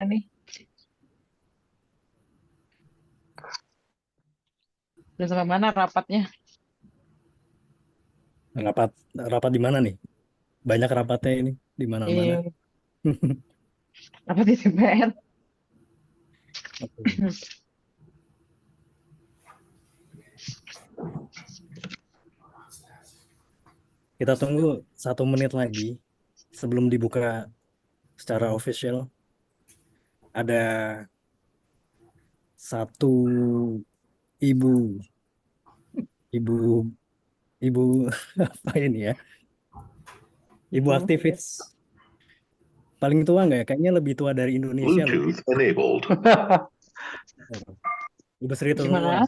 nih? Udah sampai mana rapatnya? Rapat rapat di mana nih? Banyak rapatnya ini di mana-mana. Eh, rapat di DPR. Oke. Kita tunggu 1 menit lagi sebelum dibuka secara official. Ada satu ibu, ibu, ibu apa ini ya? Ibu Ibu. aktivis paling tua nggak ya? Kayaknya lebih tua dari Indonesia loh. Bluetooth enabled. Ibu Sri Tunulang. Gimana?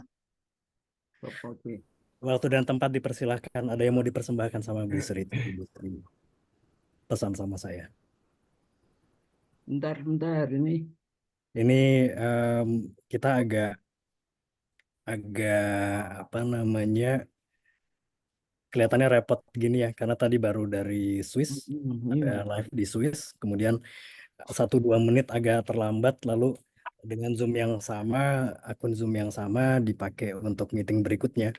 Oke. Waktu dan tempat dipersilahkan. Ada yang mau dipersembahkan sama Bu Sri? Ibu Sri pesan sama saya. Bentar ini. Ini kita agak agak apa namanya kelihatannya repot gini ya karena tadi baru dari Swiss ada Iya. live di Swiss kemudian 1-2 menit agak terlambat lalu dengan Zoom yang sama akun Zoom yang sama dipakai untuk meeting berikutnya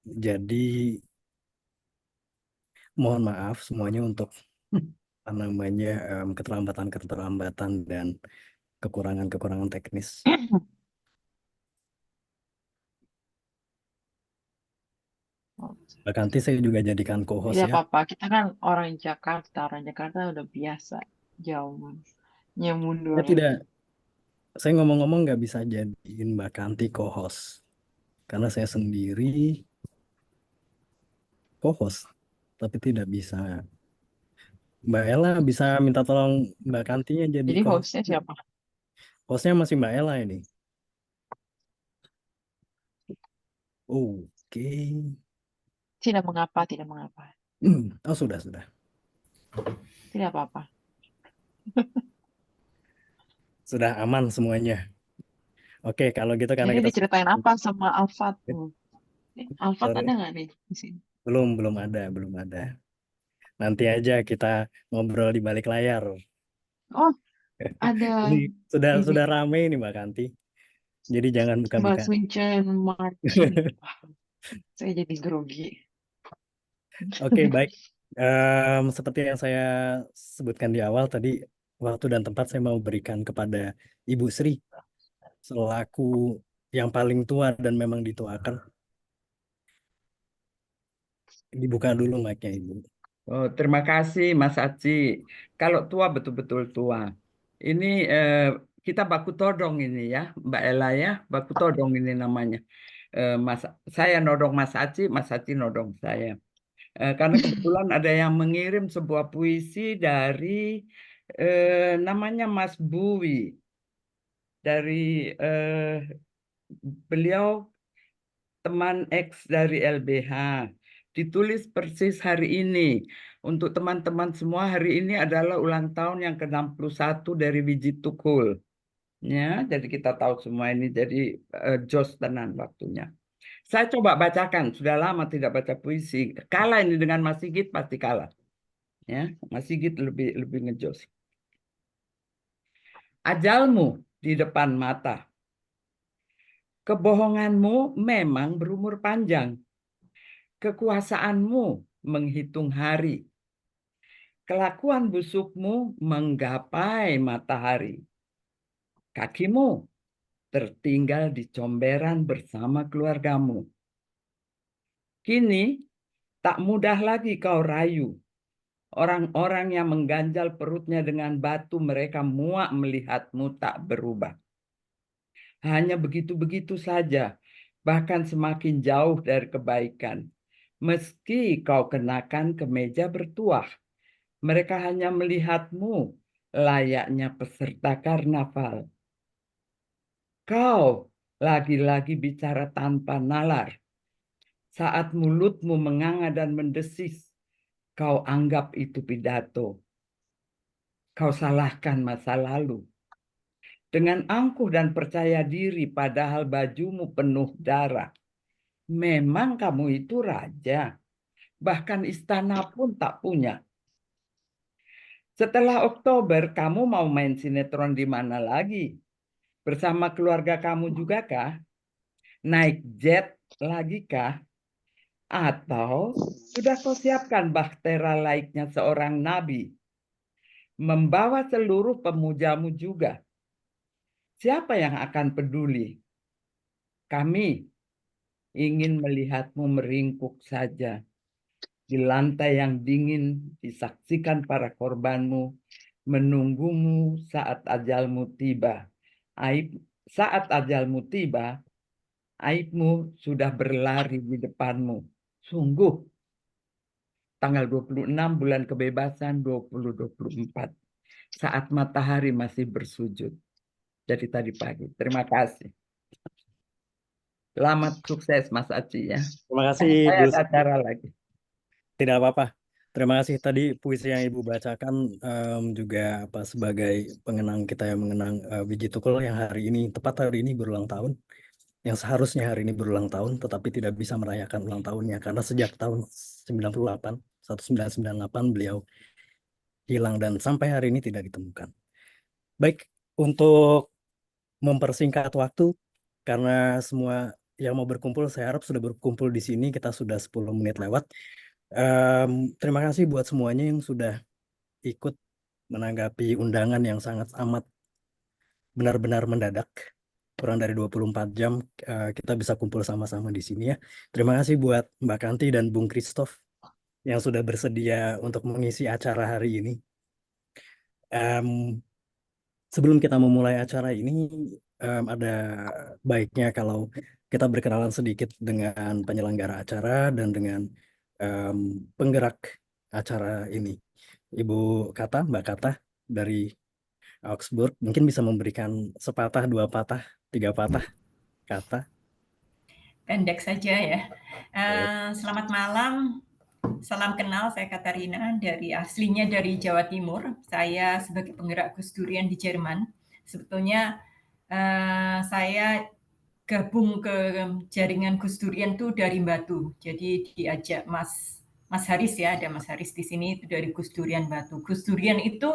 jadi mohon maaf semuanya untuk apa namanya keterlambatan dan kekurangan teknis. Nanti saya juga jadikan co-host Tidak ya. apa-apa. Kita kan orang Jakarta. Orang Jakarta udah biasa. Jauh. Saya Mundur. tidak, saya ngomong-ngomong nggak bisa jadiin Mbak Kanti co-host karena saya sendiri co-host, tapi tidak bisa. Mbak Ella bisa minta tolong Mbak Kantinya jadi Jadi co-host. hostnya siapa? Hostnya masih Mbak Ella ini. Oke. Tidak mengapa, tidak mengapa. Oh sudah. Tidak apa-apa. Sudah aman semuanya. Oke, kalau gitu karena Jadi kita diceritain apa sama Alfat? Alfat ada sorry, nggak nih di sini? belum ada. Nanti aja kita ngobrol di balik layar. Oh, ada Ini sudah ini. rame ini Mbak Kanti. Jadi jangan Mbak buka-buka. Sunchen Marcin. Wah, saya jadi grogi. Oke, baik. Seperti yang saya sebutkan di awal tadi, waktu dan tempat saya mau berikan kepada Ibu Sri selaku yang paling tua dan memang dituakan. Dibuka dulu mic-nya Ibu. Oh, terima kasih Mas Aci. Kalau tua betul-betul tua. Ini kita baku todong ini ya, Mbak Ella ya, baku todong ini namanya. Mas, saya nodong Mas Aci nodong saya. Karena kebetulan ada yang mengirim sebuah puisi dari namanya Mas Buwi dari beliau teman X dari LBH. Ditulis persis hari ini. Untuk teman-teman semua, hari ini adalah ulang tahun yang ke-61 dari Wiji Tukul. Ya, jadi kita tahu semua ini jadi jos tenan waktunya. Saya coba bacakan, sudah lama tidak baca puisi. Kalah ini dengan Mas Sigit pasti kalah. Ya, Mas Sigit lebih lebih ngejos. Ajalmu di depan mata. Kebohonganmu memang berumur panjang. Kekuasaanmu menghitung hari. Kelakuan busukmu menggapai matahari. Kakimu tertinggal di comberan bersama keluargamu. Kini tak mudah lagi kau rayu. Orang-orang yang mengganjal perutnya dengan batu mereka muak melihatmu tak berubah. Hanya begitu-begitu saja, bahkan semakin jauh dari kebaikan. Meski kau kenakan kemeja bertuah, mereka hanya melihatmu layaknya peserta karnaval. Kau lagi-lagi bicara tanpa nalar. Saat mulutmu menganga dan mendesis, kau anggap itu pidato. Kau salahkan masa lalu. Dengan angkuh dan percaya diri padahal bajumu penuh darah. Memang kamu itu raja. Bahkan istana pun tak punya. Setelah Oktober, kamu mau main sinetron di mana lagi? Bersama keluarga kamu juga kah? Naik jet lagi kah? Atau sudah kau siapkan bahtera laiknya seorang nabi, membawa seluruh pemujamu juga? Siapa yang akan peduli? Kami ingin melihatmu meringkuk saja di lantai yang dingin, disaksikan para korbanmu, menunggumu saat ajalmu tiba. Saat ajalmu tiba, aibmu sudah berlari di depanmu. Sungguh, tanggal 26 bulan kebebasan 2024, saat matahari masih bersujud. Jadi tadi pagi. Terima kasih. Selamat sukses Mas Aci ya. Terima kasih Saya Bu ada Sri. acara lagi. Tidak apa-apa. Terima kasih tadi puisi yang Ibu bacakan juga sebagai pengenang kita yang mengenang Wiji Tukul yang hari ini, tepat hari ini berulang tahun. Yang seharusnya hari ini berulang tahun, tetapi tidak bisa merayakan ulang tahunnya. Karena sejak tahun 1998 beliau hilang dan sampai hari ini tidak ditemukan. Baik, untuk mempersingkat waktu, karena semua yang mau berkumpul, saya harap sudah berkumpul di sini, kita sudah 10 menit lewat. Terima kasih buat semuanya yang sudah ikut menanggapi undangan yang sangat amat benar-benar mendadak. Kurang dari 24 jam kita bisa kumpul sama-sama di sini ya. Terima kasih buat Mbak Kanti dan Bung Christoph yang sudah bersedia untuk mengisi acara hari ini. Sebelum kita memulai acara ini, ada baiknya kalau kita berkenalan sedikit dengan penyelenggara acara dan dengan penggerak acara ini. Ibu Kata, Mbak Kata dari Augsburg, mungkin bisa memberikan sepatah, dua patah, tiga patah kata. Pendek saja ya. Selamat malam, salam kenal, saya Katarina, aslinya dari Jawa Timur. Saya sebagai penggerak Gus Durian di Jerman. Sebetulnya saya gabung ke jaringan Gus Durian itu dari Batu. Jadi diajak Mas Haris ya, ada Mas Haris di sini itu dari Gus Durian Batu. Gus Durian itu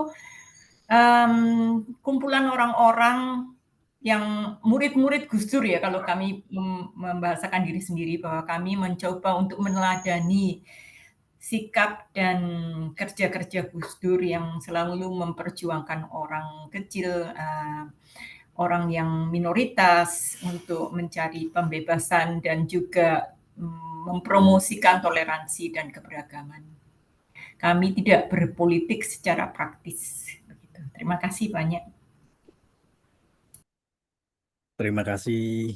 kumpulan orang-orang yang murid-murid Gus Dur ya, kalau kami membahasakan diri sendiri bahwa kami mencoba untuk meneladani sikap dan kerja-kerja Gus Dur yang selalu memperjuangkan orang kecil, orang yang minoritas untuk mencari pembebasan dan juga mempromosikan toleransi dan keberagaman. Kami tidak berpolitik secara praktis. Terima kasih banyak. Terima kasih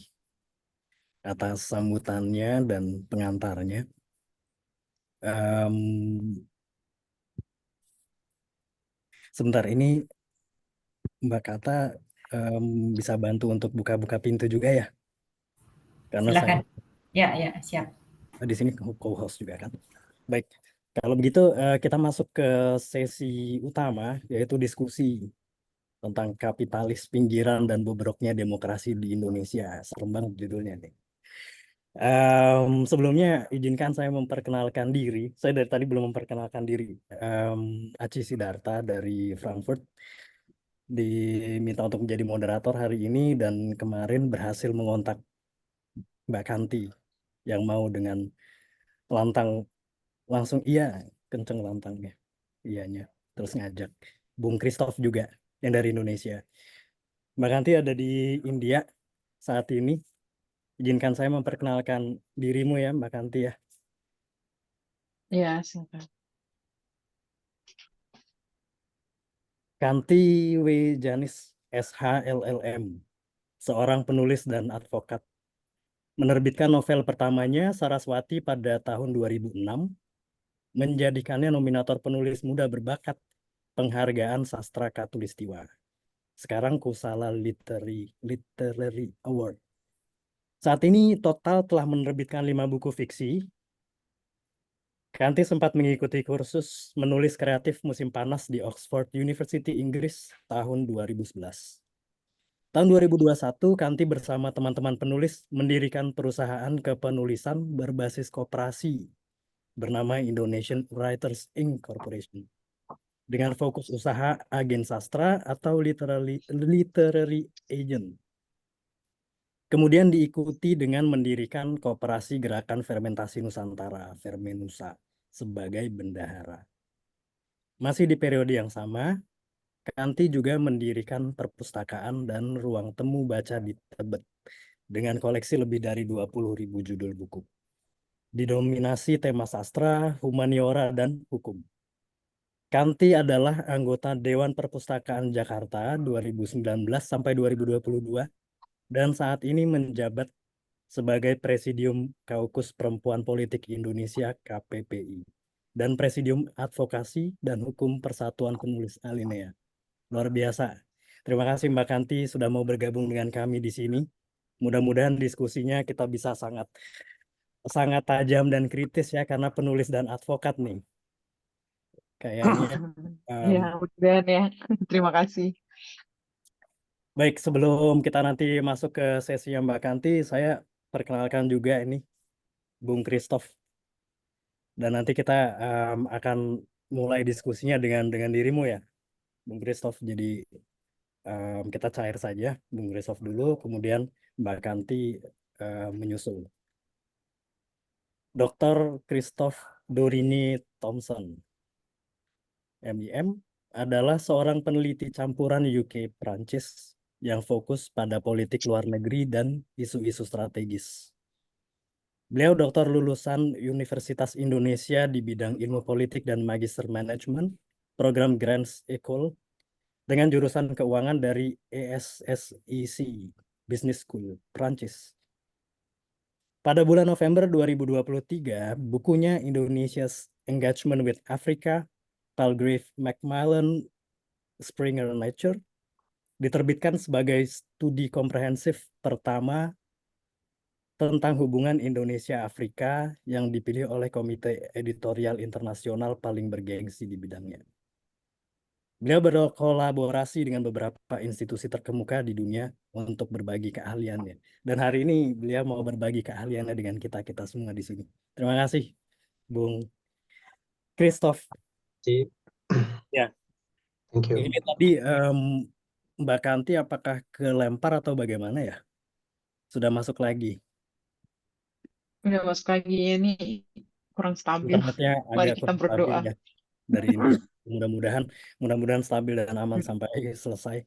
atas sambutannya dan pengantarnya. Sebentar, ini Mbak Kata bisa bantu untuk buka-buka pintu juga ya? Karena Silakan. Ya, siap. Di sini co-host juga kan. Baik, kalau begitu kita masuk ke sesi utama, yaitu diskusi tentang kapitalis pinggiran dan bobroknya demokrasi di Indonesia. Serem banget judulnya nih. Sebelumnya izinkan saya memperkenalkan diri. Saya dari tadi belum memperkenalkan diri. Aci Sidarta dari Frankfurt diminta untuk menjadi moderator hari ini dan kemarin berhasil mengontak Mbak Kanti yang mau dengan lantang langsung iya, kenceng lantangnya, iyanya, terus ngajak Bung Christoph juga yang dari Indonesia. Mbak Kanti ada di India saat ini. Izinkan saya memperkenalkan dirimu ya, Mbak Kanti ya. Ya, silakan. Kanti W. Janis, SH LLM, seorang penulis dan advokat. Menerbitkan novel pertamanya Saraswati pada tahun 2006, menjadikannya nominator penulis muda berbakat penghargaan sastra Katulistiwa. Sekarang Kusala Literary Award. Saat ini total telah menerbitkan 5 buku fiksi. Kanti sempat mengikuti kursus menulis kreatif musim panas di Oxford University, Inggris tahun 2011. Tahun 2021, Kanti bersama teman-teman penulis mendirikan perusahaan kepenulisan berbasis koperasi bernama Indonesian Writers Inc. Corporation. dengan fokus usaha agen sastra atau literary agent. Kemudian diikuti dengan mendirikan Koperasi Gerakan Fermentasi Nusantara, Fermenusa, sebagai bendahara. Masih di periode yang sama, Kanti juga mendirikan perpustakaan dan ruang temu baca di Tebet dengan koleksi lebih dari 20.000 judul buku. Didominasi tema sastra, humaniora, dan hukum. Kanti adalah anggota Dewan Perpustakaan Jakarta 2019 sampai 2022 dan saat ini menjabat sebagai Presidium Kaukus Perempuan Politik Indonesia KPPI dan Presidium Advokasi dan Hukum Persatuan Penulis Alinea. Luar biasa. Terima kasih Mbak Kanti sudah mau bergabung dengan kami di sini. Mudah-mudahan diskusinya kita bisa sangat tajam dan kritis ya karena penulis dan advokat nih. Kayaknya Ya, mudah ya. Terima kasih. baik, sebelum kita nanti masuk ke sesi Mbak Kanti, saya perkenalkan juga ini Bung Christoph. Dan nanti kita akan mulai diskusinya dengan dirimu ya, Bung Christoph. Jadi kita cair saja, Bung Christoph dulu, kemudian Mbak Kanti menyusul. Dr. Christoph Dorini Thompson, MIM, adalah seorang peneliti campuran UK Prancis yang fokus pada politik luar negeri dan isu-isu strategis. Beliau doktor lulusan Universitas Indonesia di bidang ilmu politik dan magister manajemen, program Grants École, dengan jurusan keuangan dari ESSEC, Business School, Prancis. Pada bulan November 2023, bukunya Indonesia's Engagement with Africa, Palgrave Macmillan Springer Nature, diterbitkan sebagai studi komprehensif pertama tentang hubungan Indonesia-Afrika yang dipilih oleh Komite Editorial Internasional paling bergengsi di bidangnya. Beliau berkolaborasi dengan beberapa institusi terkemuka di dunia untuk berbagi keahliannya. Dan hari ini beliau mau berbagi keahliannya dengan kita semua di sini. Terima kasih, Bung Christoph. Ya, Thank you. ini tadi Mbak Kanti apakah kelempar atau bagaimana ya? Sudah masuk lagi. Udah masuk lagi ini kurang stabil. Internetnya Mari agak kita kurang stabil berdoa. ya dari ini. Mudah-mudahan stabil dan aman sampai selesai.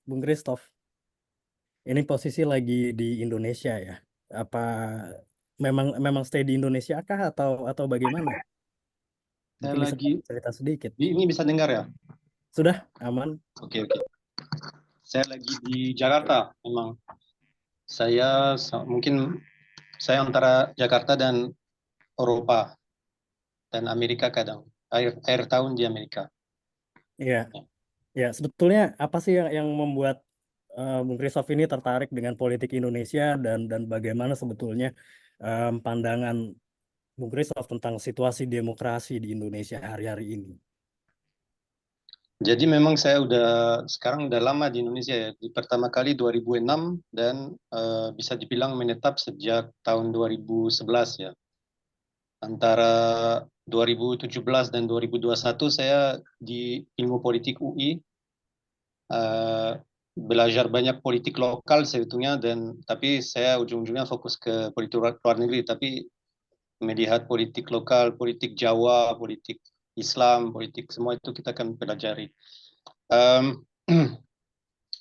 Bung Christoph, ini posisi lagi di Indonesia ya? Apa memang stay di Indonesia kah atau bagaimana? Saya Mungkin bisa lagi cerita sedikit. ini bisa dengar ya? Sudah aman? Oke. Saya lagi di Jakarta. Memang mungkin saya antara Jakarta dan Eropa dan Amerika kadang. Akhir tahun di Amerika. Iya. Ya, sebetulnya apa sih yang membuat Bung Christoph ini tertarik dengan politik Indonesia dan bagaimana sebetulnya pandangan Bung Christoph tentang situasi demokrasi di Indonesia hari-hari ini? Jadi memang saya sekarang udah lama di Indonesia ya. Pertama kali 2006 dan bisa dibilang menetap sejak tahun 2011 ya. Antara 2017 dan 2021 saya di ilmu politik UI belajar banyak politik lokal sebetulnya tapi saya ujung-ujungnya fokus ke politik luar negeri, tapi melihat politik lokal, politik Jawa, politik Islam, politik semua itu kita akan pelajari.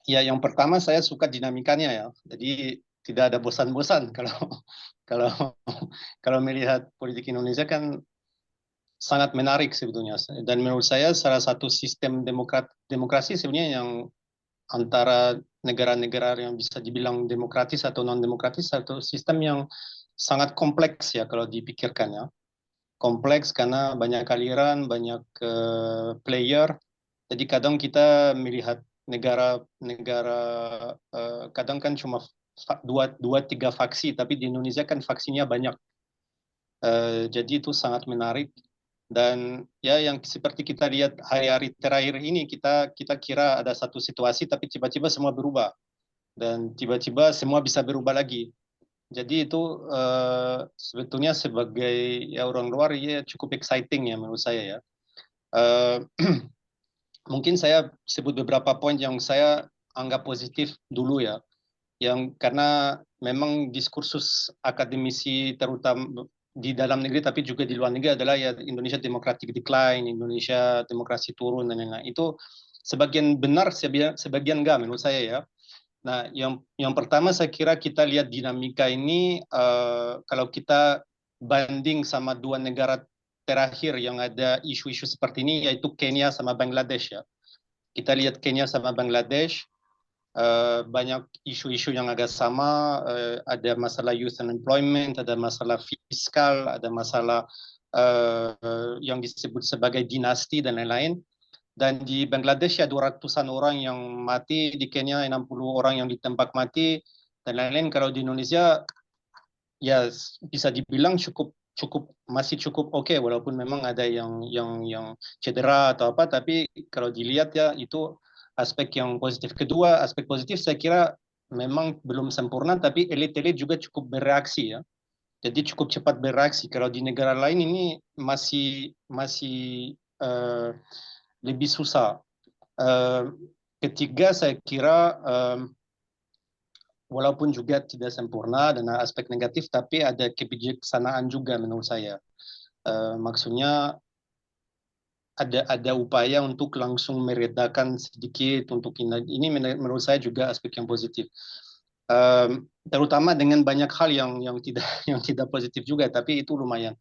Ya, yang pertama saya suka dinamikanya ya. Jadi tidak ada bosan-bosan kalau melihat politik Indonesia kan sangat menarik sebetulnya. Dan menurut saya salah satu sistem demokrasi sebenarnya yang antara negara-negara yang bisa dibilang demokratis atau non-demokratis, satu sistem yang sangat kompleks ya kalau dipikirkan ya. Kompleks karena banyak aliran, banyak player. Jadi kadang kita melihat negara-negara kadang kan cuma dua tiga faksi, tapi di Indonesia kan faksinya banyak. Jadi itu sangat menarik. Dan ya yang seperti kita lihat hari-hari terakhir ini kita kira ada satu situasi tapi tiba-tiba semua berubah dan tiba-tiba semua bisa berubah lagi. Jadi itu sebetulnya sebagai ya orang luar ya cukup exciting ya menurut saya ya. Uh, mungkin saya sebut beberapa poin yang saya anggap positif dulu ya, yang karena memang diskursus akademisi terutama di dalam negeri tapi juga di luar negeri adalah ya Indonesia democratic decline, Indonesia demokrasi turun dan lain-lain. Itu sebagian benar, sebagian enggak menurut saya ya. Nah, yang pertama saya kira kita lihat dinamika ini kalau kita banding sama dua negara terakhir yang ada isu-isu seperti ini, yaitu Kenya sama Bangladesh ya. Kita lihat Kenya sama Bangladesh, banyak isu-isu yang agak sama, ada masalah youth unemployment, ada masalah fiskal, ada masalah yang disebut sebagai dinasti dan lain-lain. Dan di Bangladesh ya 200-an orang yang mati, di Kenya 60 orang yang ditembak mati, dan lain-lain. Kalau di Indonesia ya bisa dibilang masih cukup oke, walaupun memang ada yang cedera atau apa, tapi kalau dilihat ya itu aspek yang positif. Kedua, aspek positif saya kira memang belum sempurna, tapi elit-elit juga cukup bereaksi ya. Jadi cukup cepat bereaksi. Kalau di negara lain ini masih lebih susah. Ketiga, saya kira walaupun juga tidak sempurna dan aspek negatif, tapi ada kebijaksanaan juga menurut saya. Maksudnya ada upaya untuk langsung meredakan sedikit untuk ini menurut saya juga aspek yang positif. Terutama dengan banyak hal yang tidak positif juga, tapi itu lumayan.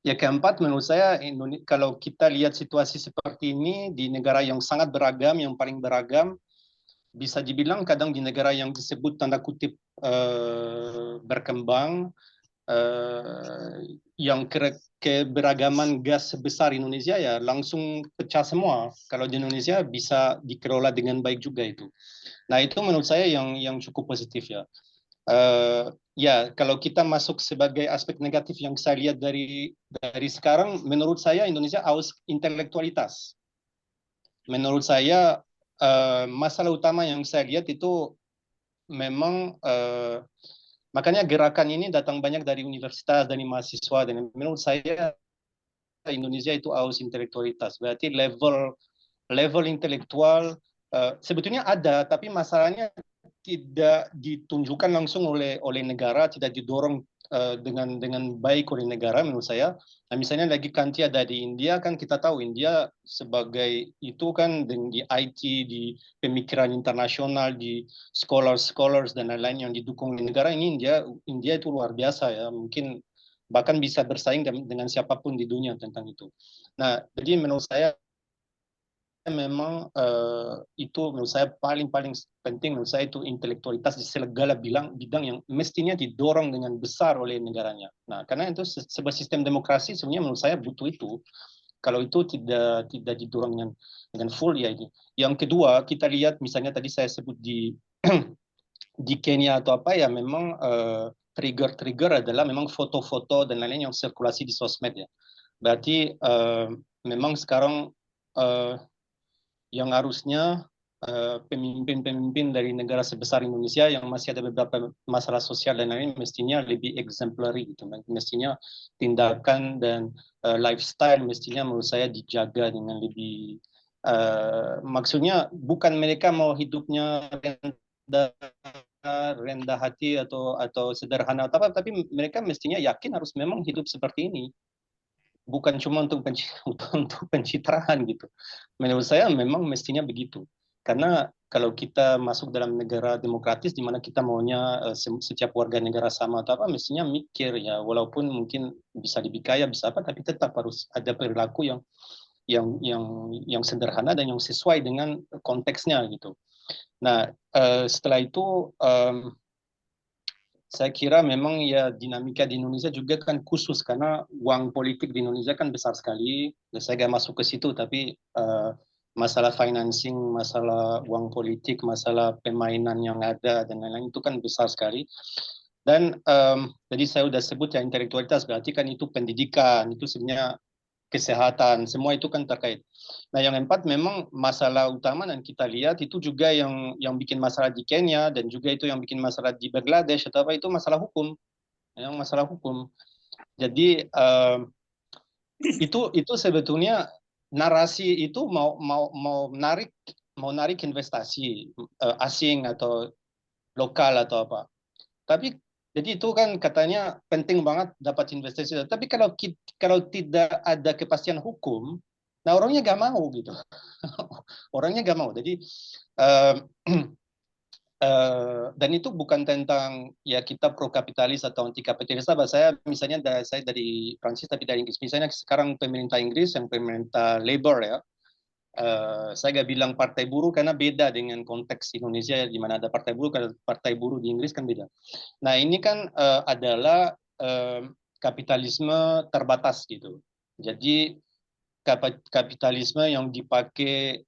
Ya keempat menurut saya kalau kita lihat situasi seperti ini di negara yang sangat beragam, yang paling beragam, bisa dibilang kadang di negara yang disebut tanda kutip berkembang, yang keberagaman gas sebesar Indonesia ya langsung pecah semua. Kalau di Indonesia bisa dikelola dengan baik juga itu. Nah itu menurut saya yang cukup positif ya. Ya, kalau kita masuk sebagai aspek negatif yang saya lihat dari sekarang, menurut saya Indonesia haus intelektualitas. Menurut saya masalah utama yang saya lihat itu memang makanya gerakan ini datang banyak dari universitas, dari mahasiswa, dan menurut saya Indonesia itu haus intelektualitas. Berarti level intelektual sebetulnya ada, tapi masalahnya tidak ditunjukkan langsung oleh negara, tidak didorong dengan baik oleh negara menurut saya. Nah, misalnya lagi Kanti ada di India, kan kita tahu India sebagai itu kan di IT, di pemikiran internasional, di scholars dan lain-lain yang didukung oleh negara, ini India itu luar biasa ya, mungkin bahkan bisa bersaing dengan siapapun di dunia tentang itu. Nah, jadi menurut saya memang itu menurut saya paling penting menurut saya itu intelektualitas di segala bidang yang mestinya didorong dengan besar oleh negaranya. Nah, karena itu sebuah sistem demokrasi sebenarnya menurut saya butuh itu. Kalau itu tidak didorong dengan full ya ini. Yang kedua, kita lihat misalnya tadi saya sebut di di Kenya atau apa ya, memang trigger adalah memang foto-foto dan lain-lain yang sirkulasi di sosmed ya. Berarti memang sekarang yang harusnya pemimpin-pemimpin dari negara sebesar Indonesia yang masih ada beberapa masalah sosial dan lain-lain mestinya lebih exemplary gitu. Mestinya tindakan dan lifestyle mestinya menurut saya dijaga dengan lebih maksudnya bukan mereka mau hidupnya rendah hati atau sederhana atau apa, tapi mereka mestinya yakin harus memang hidup seperti ini. Bukan cuma untuk pencitraan gitu. Menurut saya memang mestinya begitu. Karena kalau kita masuk dalam negara demokratis di mana kita maunya setiap warga negara sama atau apa, mestinya mikir ya, walaupun mungkin bisa lebih kaya bisa apa, tapi tetap harus ada perilaku yang sederhana dan yang sesuai dengan konteksnya gitu. Nah, setelah itu saya kira memang ya dinamika di Indonesia juga kan khusus karena uang politik di Indonesia kan besar sekali. Saya nggak masuk ke situ, tapi masalah financing, masalah uang politik, masalah permainan yang ada dan lain-lain itu kan besar sekali. Dan tadi saya sudah sebut ya intelektualitas, berarti kan itu pendidikan, itu sebenarnya kesehatan, semua itu kan terkait. Nah, yang keempat memang masalah utama dan kita lihat itu juga yang bikin masalah di Kenya dan juga itu yang bikin masalah di Bangladesh atau apa itu masalah hukum. Yang masalah hukum. Jadi itu sebetulnya narasi itu mau narik investasi asing atau lokal atau apa. Tapi jadi itu kan katanya penting banget dapat investasi. Tapi kalau tidak ada kepastian hukum, nah orangnya nggak mau gitu. Orangnya nggak mau. Jadi dan itu bukan tentang ya kita pro kapitalis atau anti kapitalis. Saya misalnya saya dari Prancis tapi dari Inggris. Misalnya sekarang pemerintah Inggris yang pemerintah Labour ya. Saya nggak bilang partai buruh karena beda dengan konteks Indonesia di mana ada partai buruh. Kalau partai buruh di Inggris kan beda. Nah ini kan adalah kapitalisme terbatas gitu. Jadi kapitalisme yang dipakai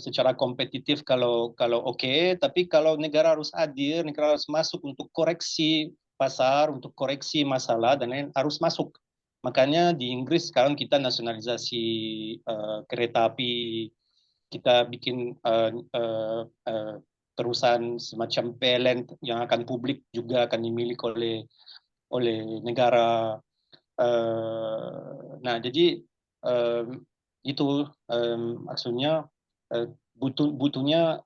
secara kompetitif kalau oke, tapi kalau negara harus hadir, negara harus masuk untuk koreksi pasar, untuk koreksi masalah dan lain harus masuk. Makanya di Inggris sekarang kita nasionalisasi kereta api, kita bikin perusahaan semacam PLN yang akan publik juga akan dimiliki oleh negara. Nah, jadi itu maksudnya butuhnya.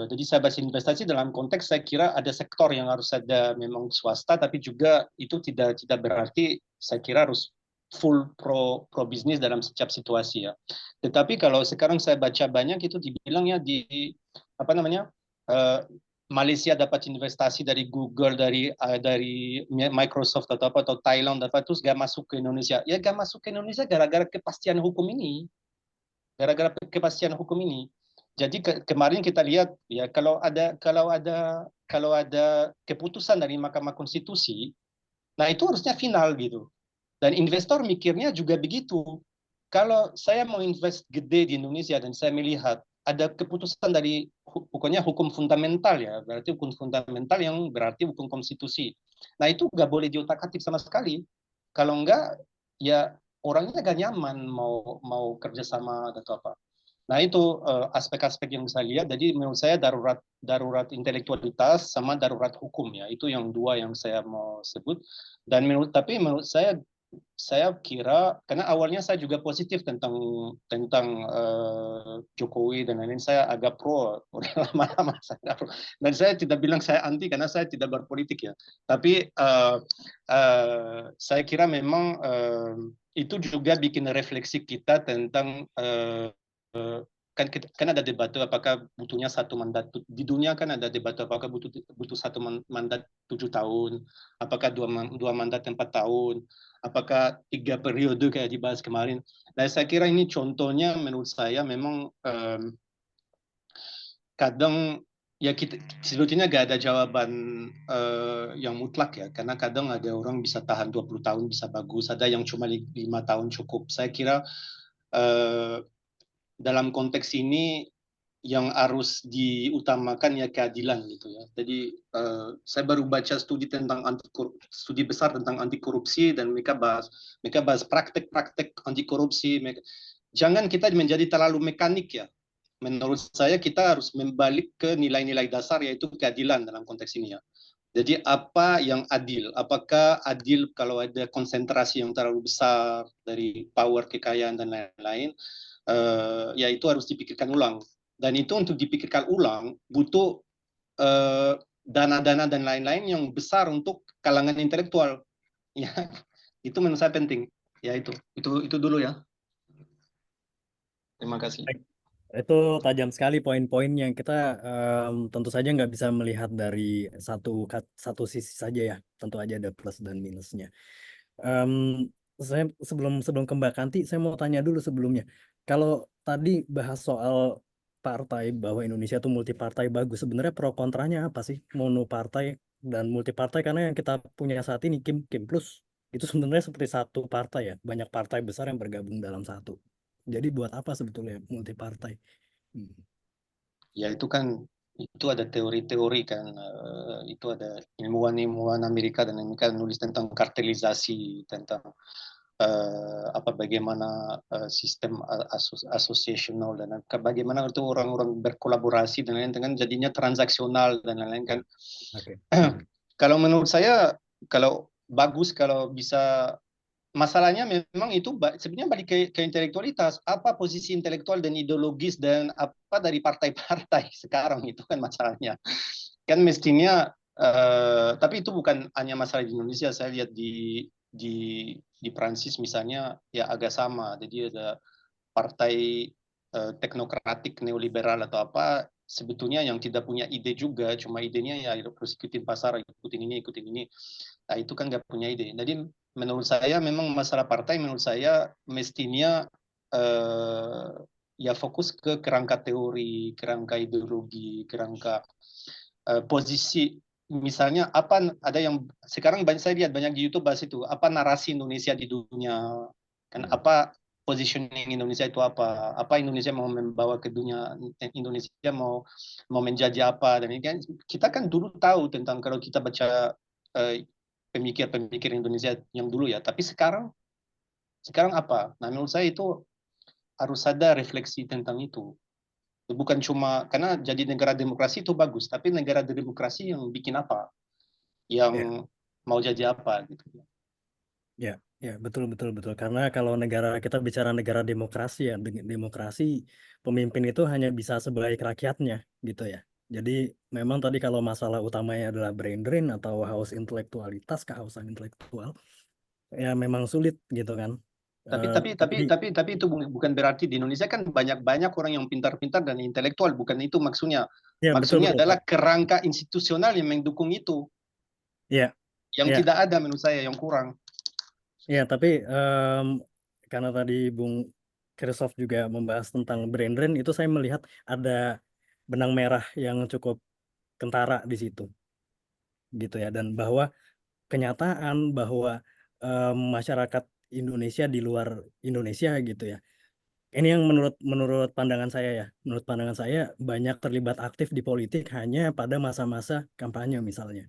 Jadi saya bahas investasi dalam konteks saya kira ada sektor yang harus ada memang swasta, tapi juga itu tidak berarti saya kira harus full pro bisnis dalam setiap situasi ya. Tetapi kalau sekarang saya baca banyak itu dibilangnya di apa namanya Malaysia dapat investasi dari Google, dari Microsoft atau Thailand dapat, terus gak masuk ke Indonesia. Ya gak masuk ke Indonesia gara-gara kepastian hukum ini. Gara-gara kepastian hukum ini. Jadi kemarin kita lihat ya kalau ada keputusan dari Mahkamah Konstitusi, nah itu harusnya final gitu. Dan investor mikirnya juga begitu. Kalau saya mau invest gede di Indonesia dan saya melihat ada keputusan dari pokoknya hukum fundamental ya, berarti hukum fundamental yang berarti hukum konstitusi. Nah itu nggak boleh diotak-atik sama sekali. Kalau enggak, ya orangnya nggak nyaman mau kerjasama atau apa. Nah itu aspek-aspek yang saya lihat. Jadi menurut saya darurat intelektualitas sama darurat hukum ya, itu yang dua yang saya mau sebut. Dan tapi menurut saya kira karena awalnya saya juga positif tentang Jokowi dan lain-lain, saya agak pro udah lama-lama saya pro. Dan saya tidak bilang saya anti karena saya tidak berpolitik ya, tapi saya kira memang itu juga bikin refleksi kita tentang kan ada debat apakah butuhnya satu mandat di dunia, kan ada debat apakah butuh satu mandat 7 tahun, apakah dua mandat 4 tahun, apakah 3 periode kayak dibahas kemarin. Nah saya kira ini contohnya menurut saya memang kadang ya kita sebetulnya gak ada jawaban yang mutlak ya, karena kadang ada orang bisa tahan 20 tahun bisa bagus, ada yang cuma 5 tahun cukup. Saya kira dalam konteks ini yang harus diutamakan ya keadilan gitu ya. Jadi saya baru baca studi besar tentang anti korupsi dan mereka bahas praktek-praktek anti korupsi. Jangan kita menjadi terlalu mekanik ya. Menurut saya kita harus membalik ke nilai-nilai dasar yaitu keadilan dalam konteks ini ya. Jadi apa yang adil? Apakah adil kalau ada konsentrasi yang terlalu besar dari power, kekayaan dan lain-lain? Ya itu harus dipikirkan ulang. Dan itu untuk dipikirkan ulang butuh dana-dana dan lain-lain yang besar untuk kalangan intelektual. Ya, itu menurut saya penting. Ya itu dulu ya. Terima kasih. Itu tajam sekali poin-poin yang kita tentu saja nggak bisa melihat dari satu sisi saja ya. Tentu aja ada plus dan minusnya. Saya sebelum ke Mbak Kanti, saya mau tanya dulu sebelumnya. Kalau tadi bahas soal partai bahwa Indonesia itu multipartai bagus, sebenarnya pro kontranya apa sih monopartai dan multipartai? Karena yang kita punya saat ini Kim Plus itu sebenarnya seperti satu partai ya, banyak partai besar yang bergabung dalam satu. Jadi buat apa sebetulnya multipartai? Ya itu kan ada teori-teori kan, itu ada ilmuwan Amerika dan mereka nulis tentang kartelisasi, tentang bagaimana sistem asosiasional dan bagaimana itu orang-orang berkolaborasi dan lain-lain dengan jadinya transaksional dan lain-lain kan. Okay. Kalau menurut saya kalau bagus kalau bisa masalahnya memang itu sebenarnya balik ke intelektualitas. Apa posisi intelektual dan ideologis dan apa dari partai-partai sekarang, itu kan masalahnya. Kan mestinya, tapi itu bukan hanya masalah di Indonesia. Saya lihat di Prancis misalnya ya agak sama. Jadi ada partai teknokratik neoliberal atau apa, sebetulnya yang tidak punya ide juga, cuma idenya ya harus ikutin pasar, ikutin ini. Nah itu kan nggak punya ide. Jadi menurut saya memang masalah partai, menurut saya mestinya ya fokus ke kerangka teori, kerangka ideologi, kerangka posisi. Misalnya apa, ada yang sekarang saya lihat banyak di YouTube bahas itu, apa narasi Indonesia di dunia, kan apa positioning Indonesia itu, apa Indonesia mau membawa ke dunia, Indonesia mau menjajah apa, dan ini kan kita kan dulu tahu tentang, kalau kita baca pemikir-pemikir Indonesia yang dulu ya, tapi sekarang apa? Nah menurut saya itu harus ada refleksi tentang itu. Bukan cuma karena jadi negara demokrasi itu bagus, tapi negara demokrasi yang bikin apa, Ya, yang mau jadi apa gitu. ya, betul. Karena kalau kita bicara negara demokrasi ya, demokrasi pemimpin itu hanya bisa sebaik rakyatnya gitu ya. Jadi memang tadi kalau masalah utamanya adalah brain drain atau haus intelektualitas, kehausan intelektual, ya memang sulit gitu kan. Tapi itu bukan berarti di Indonesia kan banyak orang yang pintar-pintar dan intelektual, bukan itu maksudnya. Ya, betul. Maksudnya adalah kerangka institusional yang mendukung itu, Ya, yang ya. tidak ada menurut saya, yang kurang. Ya, tapi karena tadi Bung Christoph juga membahas tentang brain drain, itu saya melihat ada benang merah yang cukup kentara di situ, gitu ya. Dan bahwa kenyataan bahwa masyarakat Indonesia di luar Indonesia gitu ya. Ini yang menurut pandangan saya ya. Menurut pandangan saya banyak terlibat aktif di politik hanya pada masa-masa kampanye misalnya.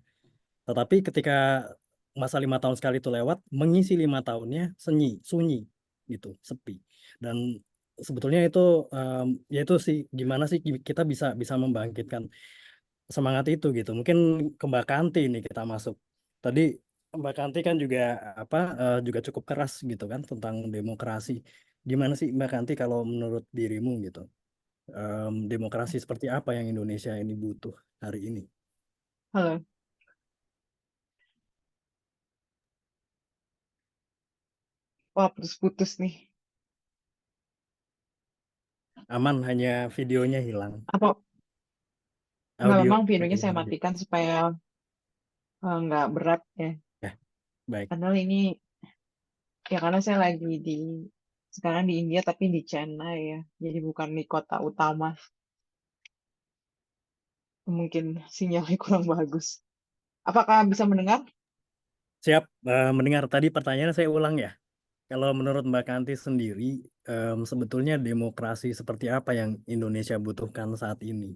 Tetapi ketika masa 5 tahun sekali itu lewat, mengisi 5 tahunnya sunyi gitu, sepi. Dan sebetulnya itu ya itu sih, gimana sih kita bisa membangkitkan semangat itu gitu. Mungkin ke Mbak Kanti ini kita masuk. Tadi Mbak Kanti kan juga juga cukup keras gitu kan tentang demokrasi. Gimana sih Mbak Kanti kalau menurut dirimu gitu? Demokrasi seperti apa yang Indonesia ini butuh hari ini? Halo. Wah, putus-putus nih. Aman, hanya videonya hilang. Nggak, Audio memang videonya saya hilang. matikan supaya nggak berat ya. Ya, baik. Padahal ini, ya karena saya lagi sekarang di India tapi di Chennai ya. Jadi bukan di kota utama. Mungkin sinyalnya kurang bagus. Apakah bisa mendengar? Siap, mendengar. Tadi pertanyaan saya ulang ya. Kalau menurut Mbak Kanti sendiri, sebetulnya demokrasi seperti apa yang Indonesia butuhkan saat ini?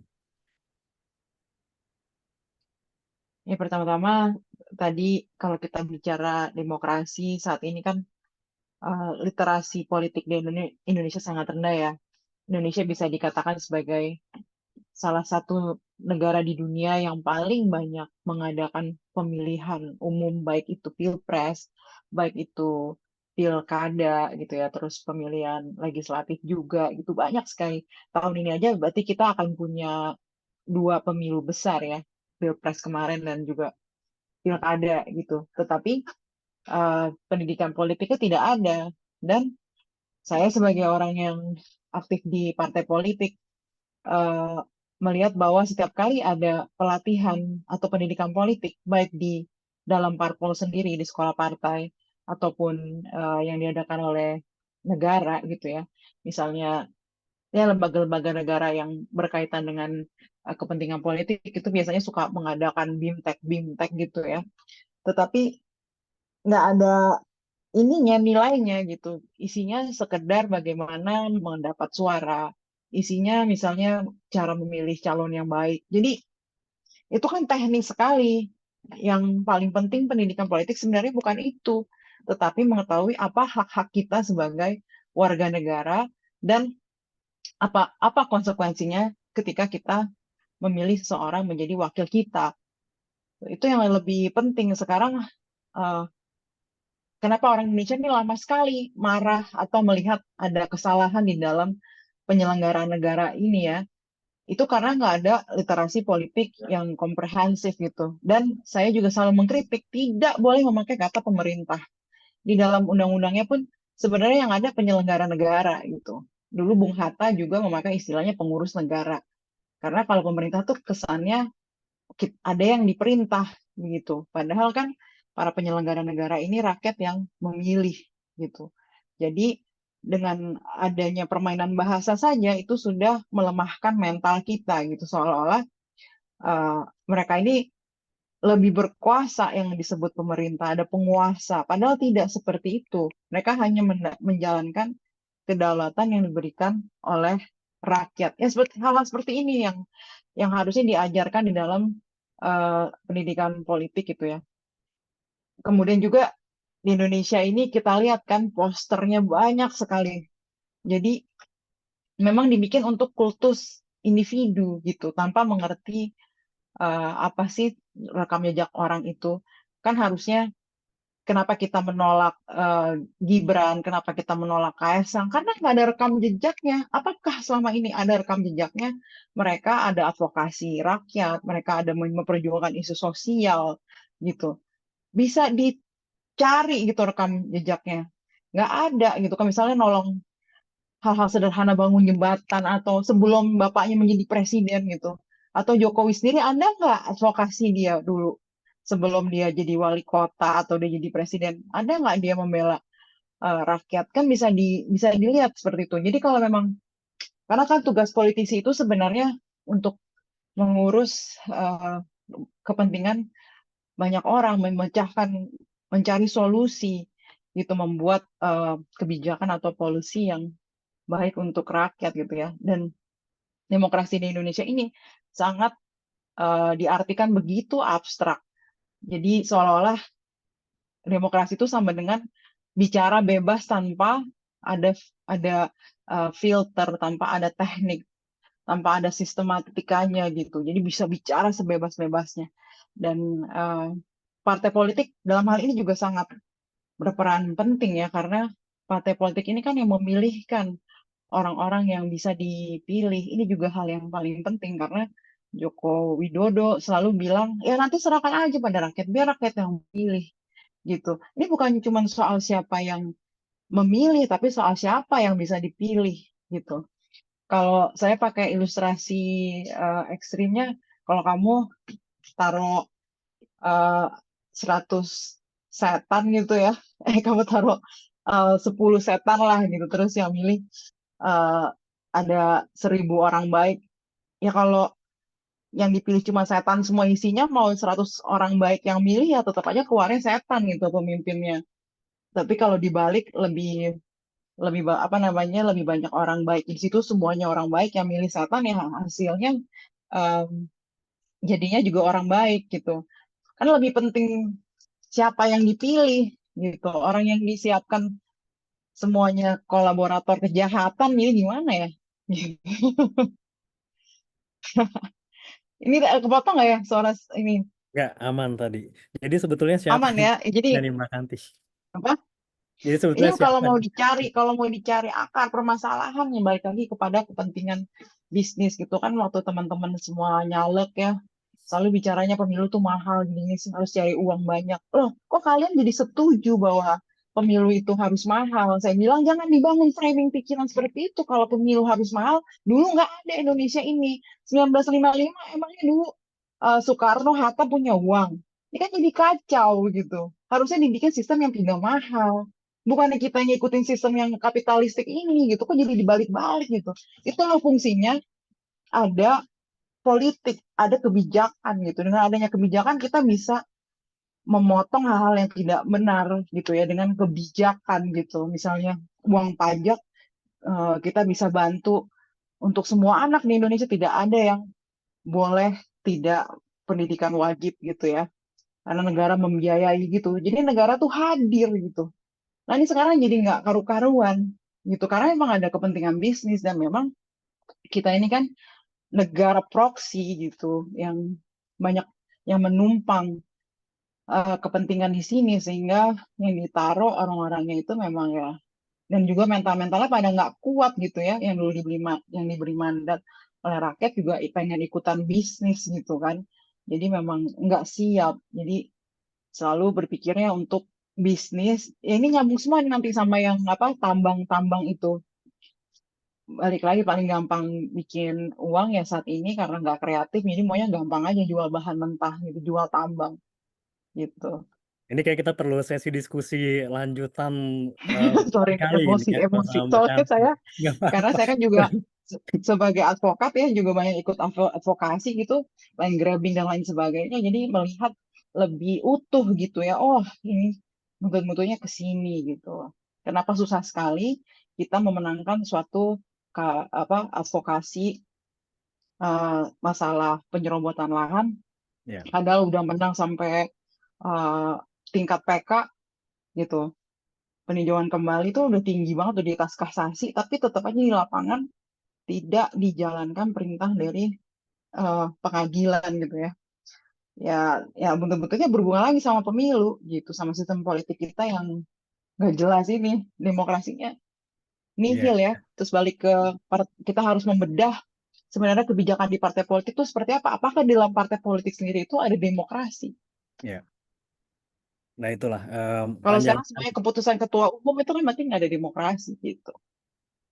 Ya pertama-tama tadi kalau kita bicara demokrasi saat ini kan literasi politik di Indonesia sangat rendah ya. Indonesia bisa dikatakan sebagai salah satu negara di dunia yang paling banyak mengadakan pemilihan umum, baik itu pilpres, baik itu pilkada gitu ya, terus pemilihan legislatif juga gitu, banyak sekali. Tahun ini aja berarti kita akan punya 2 pemilu besar ya, pilpres kemarin dan juga pilkada gitu. Tetapi pendidikan politiknya tidak ada. Dan saya sebagai orang yang aktif di partai politik eh, melihat bahwa setiap kali ada pelatihan atau pendidikan politik, baik di dalam parpol sendiri, di sekolah partai, ataupun yang diadakan oleh negara gitu ya. Misalnya ya lembaga-lembaga negara yang berkaitan dengan kepentingan politik itu biasanya suka mengadakan BIMTEK gitu ya. Tetapi nggak ada ininya, nilainya gitu. Isinya sekedar bagaimana mendapat suara. Isinya misalnya cara memilih calon yang baik. Jadi itu kan teknis sekali. Yang paling penting pendidikan politik sebenarnya bukan itu, tetapi mengetahui apa hak-hak kita sebagai warga negara dan apa konsekuensinya ketika kita memilih seseorang menjadi wakil kita. Itu yang lebih penting sekarang. kenapa orang Indonesia ini lama sekali marah atau melihat ada kesalahan di dalam penyelenggaraan negara ini ya. Itu karena nggak ada literasi politik yang komprehensif gitu. Dan saya juga selalu mengkritik, tidak boleh memakai kata pemerintah. Di dalam undang-undangnya pun sebenarnya yang ada penyelenggara negara gitu. Dulu Bung Hatta juga memakai istilahnya pengurus negara. Karena kalau pemerintah tuh kesannya ada yang diperintah begitu. Padahal kan para penyelenggara negara ini rakyat yang memilih gitu. Jadi dengan adanya permainan bahasa saja itu sudah melemahkan mental kita gitu, seolah-olah mereka ini lebih berkuasa yang disebut pemerintah, ada penguasa. Padahal tidak seperti itu. Mereka hanya menjalankan kedaulatan yang diberikan oleh rakyat. Ya seperti hal seperti ini yang harusnya diajarkan di dalam pendidikan politik gitu ya. Kemudian juga di Indonesia ini kita lihat kan posternya banyak sekali. Jadi memang dibikin untuk kultus individu gitu, tanpa mengerti apa sih rekam jejak orang itu. Kan harusnya kenapa kita menolak Gibran, kenapa kita menolak Kaesang, karena nggak ada rekam jejaknya. Apakah selama ini ada rekam jejaknya? Mereka ada advokasi rakyat, mereka ada memperjuangkan isu sosial gitu. Bisa dicari gitu rekam jejaknya. Nggak ada gitu. Kan misalnya nolong hal-hal sederhana bangun jembatan atau sebelum bapaknya menjadi presiden gitu. Atau Jokowi sendiri ada nggak advokasi dia dulu sebelum dia jadi wali kota atau dia jadi presiden? Ada nggak dia membela rakyat? Kan bisa dilihat seperti itu. Jadi kalau memang karena kan tugas politisi itu sebenarnya untuk mengurus kepentingan banyak orang, mencari solusi gitu, membuat kebijakan atau policy yang baik untuk rakyat gitu ya. Dan demokrasi di Indonesia ini sangat diartikan begitu abstrak. Jadi seolah-olah demokrasi itu sama dengan bicara bebas tanpa ada filter, tanpa ada teknik, tanpa ada sistematikanya gitu. Jadi bisa bicara sebebas-bebasnya. Dan partai politik dalam hal ini juga sangat berperan penting ya, karena partai politik ini kan yang memilihkan orang-orang yang bisa dipilih. Ini juga hal yang paling penting karena Joko Widodo selalu bilang, ya nanti serahkan aja pada rakyat, biar rakyat yang memilih gitu. Ini bukan cuma soal siapa yang memilih, tapi soal siapa yang bisa dipilih gitu. Kalau saya pakai ilustrasi ekstrimnya, kalau kamu taruh 100 setan gitu ya, kamu taruh 10 setan lah gitu, terus yang milih ada 1.000 orang baik. Ya kalau yang dipilih cuma setan semua isinya, mau 100 orang baik yang milih ya tetap aja keluarnya setan gitu pemimpinnya. Tapi kalau dibalik apa namanya, lebih banyak orang baik di situ, semuanya orang baik yang milih setan, ya hasilnya jadinya juga orang baik gitu. Kan lebih penting siapa yang dipilih gitu. Orang yang disiapkan semuanya kolaborator kejahatan, jadi gimana ya? Ini kepotong nggak ya suara ini? Nggak aman tadi. Jadi sebetulnya siapa Aman ya? Jadi dari Mbak Kanti? apa? Jadi Ini sebetulnya kalau siapa? mau dicari akar permasalahannya, balik lagi kepada kepentingan bisnis gitu kan. Waktu teman-teman semua nyalek ya, selalu bicaranya pemilu tuh mahal, gini harus cari uang banyak. Loh, kok kalian jadi setuju bahwa pemilu itu harus mahal? Saya bilang jangan dibangun framing pikiran seperti itu. Kalau pemilu harus mahal, dulu nggak ada Indonesia ini. 1955 emangnya dulu Soekarno, Hatta punya uang. Ini kan jadi kacau gitu. Harusnya dibikin sistem yang tidak mahal. Bukannya kita ngikutin sistem yang kapitalistik ini gitu, kok jadi dibalik-balik gitu. Itulah fungsinya ada politik, ada kebijakan gitu. Dengan adanya kebijakan kita bisa memotong hal-hal yang tidak benar gitu ya dengan kebijakan gitu. Misalnya uang pajak kita bisa bantu untuk semua anak di Indonesia, tidak ada yang boleh tidak pendidikan wajib gitu ya. Karena negara membiayai gitu. Jadi negara tuh hadir gitu. Nah ini sekarang jadi nggak karu-karuan gitu. Karena memang ada kepentingan bisnis dan memang kita ini kan negara proksi gitu yang banyak yang menumpang kepentingan di sini, sehingga yang ditaruh orang-orangnya itu memang ya, dan juga mental-mentalnya pada nggak kuat gitu ya, yang dulu yang diberi mandat oleh rakyat juga pengen ikutan bisnis gitu kan, jadi memang nggak siap, jadi selalu berpikirnya untuk bisnis. Ya, ini nyambung semua nanti sama yang apa, tambang-tambang itu, balik lagi paling gampang bikin uang ya saat ini karena nggak kreatif, jadi maunya gampang aja jual bahan mentah gitu, jual tambang gitu. Ini kayak kita perlu sesi diskusi lanjutan Sorry nih, kali ini emosi ya emosi sama Mbak soalnya Kanti. saya, Nggak karena apa-apa. saya kan juga sebagai advokat ya, juga banyak ikut advokasi gitu, land grabbing dan lain sebagainya, jadi melihat lebih utuh gitu ya, oh ini mutu-mutunya ke sini gitu, kenapa susah sekali kita memenangkan suatu advokasi masalah penyerobotan lahan, Ya, padahal udah menang sampai eh, tingkat PK gitu, peninjauan kembali itu udah tinggi banget, udah di atas kasasi, tapi tetap aja di lapangan tidak dijalankan perintah dari pengadilan gitu ya. Ya bentuk-bentuknya berhubungan lagi sama pemilu gitu, sama sistem politik kita yang nggak jelas ini, demokrasinya ya, nihil ya. Terus balik ke kita harus membedah sebenarnya kebijakan di partai politik itu seperti apa? Apakah di dalam partai politik sendiri itu ada demokrasi? ya. Nah itulah Kalau hanya sekarang sebenarnya keputusan ketua umum itu kan berarti nggak ada demokrasi gitu.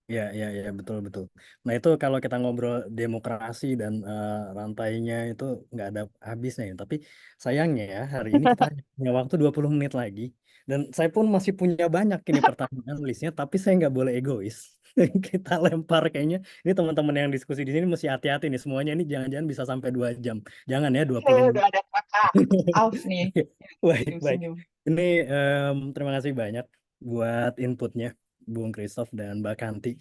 ya betul betul. Nah itu kalau kita ngobrol demokrasi dan rantainya itu nggak ada habisnya ya. Tapi sayangnya ya hari ini kita hanya punya waktu 20 menit lagi dan saya pun masih punya banyak ini pertanyaan listnya, tapi saya nggak boleh egois. Kita lempar kayaknya. Ini teman-teman yang diskusi di sini mesti hati-hati nih, semuanya ini jangan-jangan bisa sampai 2 jam. Jangan ya 20 menit. Udah ada kakak Alf nih Baik, baik. senyum-senyum. Ini terima kasih banyak buat inputnya, Bung Christoph dan Mbak Kanti.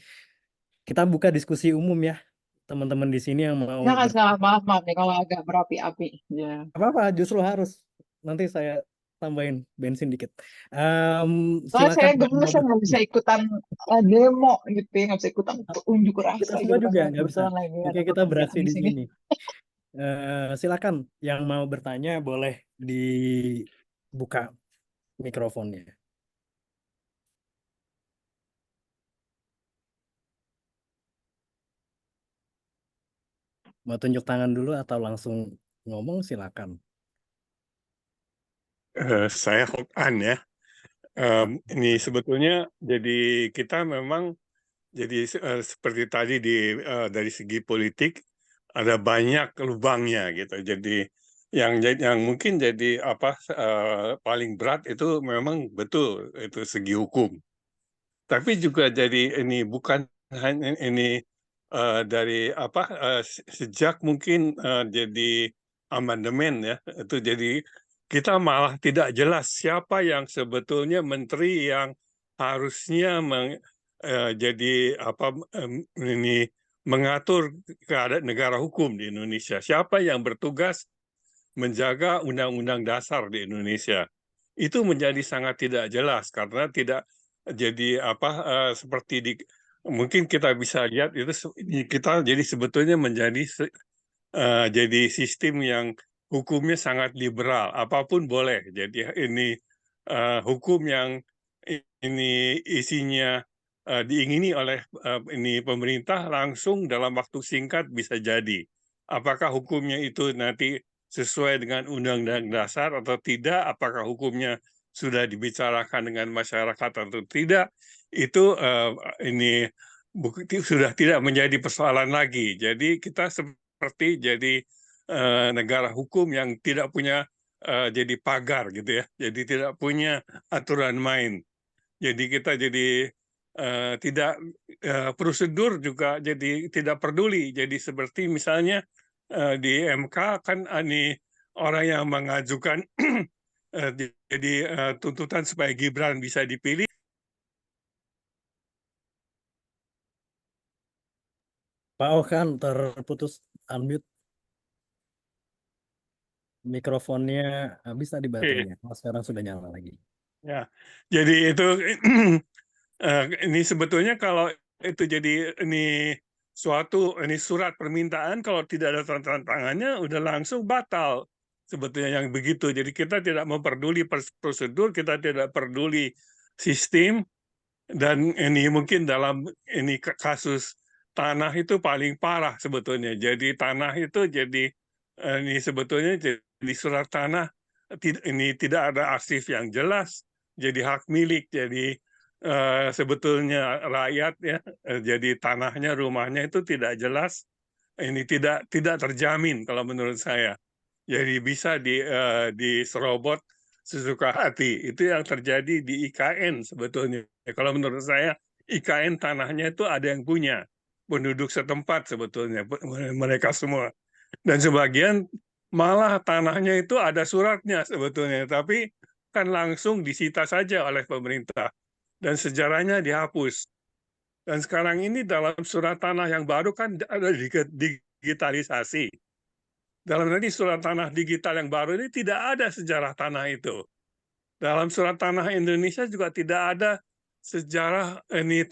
Kita buka diskusi umum ya, teman-teman di sini yang mau Jangan salah, maaf nih kalau agak berapi-api. Ya. apa-apa, justru harus. Nanti saya tambahin bensin dikit. Soalnya Silakan saya yang gemes, mau saya nggak bisa bertanya. ikutan demo gitu ya, nggak bisa ikutan unjuk Kita rasa semua gitu juga karena nggak bisa. kebetulan lagi Oke, ada kita pekerjaan beraksi di di sini. sini. Silakan yang mau bertanya boleh dibuka mikrofonnya. Mau tunjuk tangan dulu atau langsung ngomong silakan. Saya Hokan ya. Ini sebetulnya jadi kita memang jadi seperti tadi dari segi politik ada banyak lubangnya gitu. Jadi yang mungkin jadi paling berat itu memang betul itu segi hukum. Tapi juga jadi ini bukan hanya ini dari sejak mungkin jadi amandemen ya itu jadi kita malah tidak jelas siapa yang sebetulnya menteri yang harusnya jadi ini mengatur keadaan negara hukum di Indonesia. Siapa yang bertugas menjaga undang-undang dasar di Indonesia? Itu menjadi sangat tidak jelas karena tidak jadi seperti mungkin kita bisa lihat itu kita jadi sebetulnya menjadi jadi sistem yang hukumnya sangat liberal, apapun boleh. Jadi ini hukum yang ini isinya diingini oleh ini pemerintah langsung dalam waktu singkat bisa jadi. Apakah hukumnya itu nanti sesuai dengan undang-undang dasar atau tidak? Apakah hukumnya sudah dibicarakan dengan masyarakat atau tidak? Itu ini sudah tidak menjadi persoalan lagi. Jadi kita seperti jadi negara hukum yang tidak punya jadi pagar gitu ya. Jadi tidak punya aturan main. Jadi kita jadi tidak prosedur juga jadi tidak peduli. Jadi seperti misalnya di MK kan ini orang yang mengajukan jadi tuntutan supaya Gibran bisa dipilih. Pak Okan terputus unmute. Mikrofonnya habis tadi baterainya. Oh, sekarang sudah nyala lagi. Ya, jadi itu ini sebetulnya kalau itu jadi ini suatu ini surat permintaan kalau tidak ada tanda tangannya udah langsung batal sebetulnya yang begitu. Jadi kita tidak memperduli prosedur, kita tidak peduli sistem, dan ini mungkin dalam ini kasus tanah itu paling parah sebetulnya. Jadi tanah itu jadi ini sebetulnya jadi surat tanah ini tidak ada arsip yang jelas, jadi hak milik, jadi sebetulnya rakyat ya, jadi tanahnya, rumahnya itu tidak jelas, ini tidak terjamin kalau menurut saya. Jadi bisa diserobot sesuka hati. Itu yang terjadi di IKN sebetulnya. Kalau menurut saya, IKN tanahnya itu ada yang punya, penduduk setempat sebetulnya, mereka semua. Dan sebagian malah tanahnya itu ada suratnya sebetulnya, tapi kan langsung disita saja oleh pemerintah. Dan sejarahnya dihapus. Dan sekarang ini dalam surat tanah yang baru kan ada digitalisasi. Dalam tadi surat tanah digital yang baru ini tidak ada sejarah tanah itu. Dalam surat tanah Indonesia juga tidak ada sejarah ini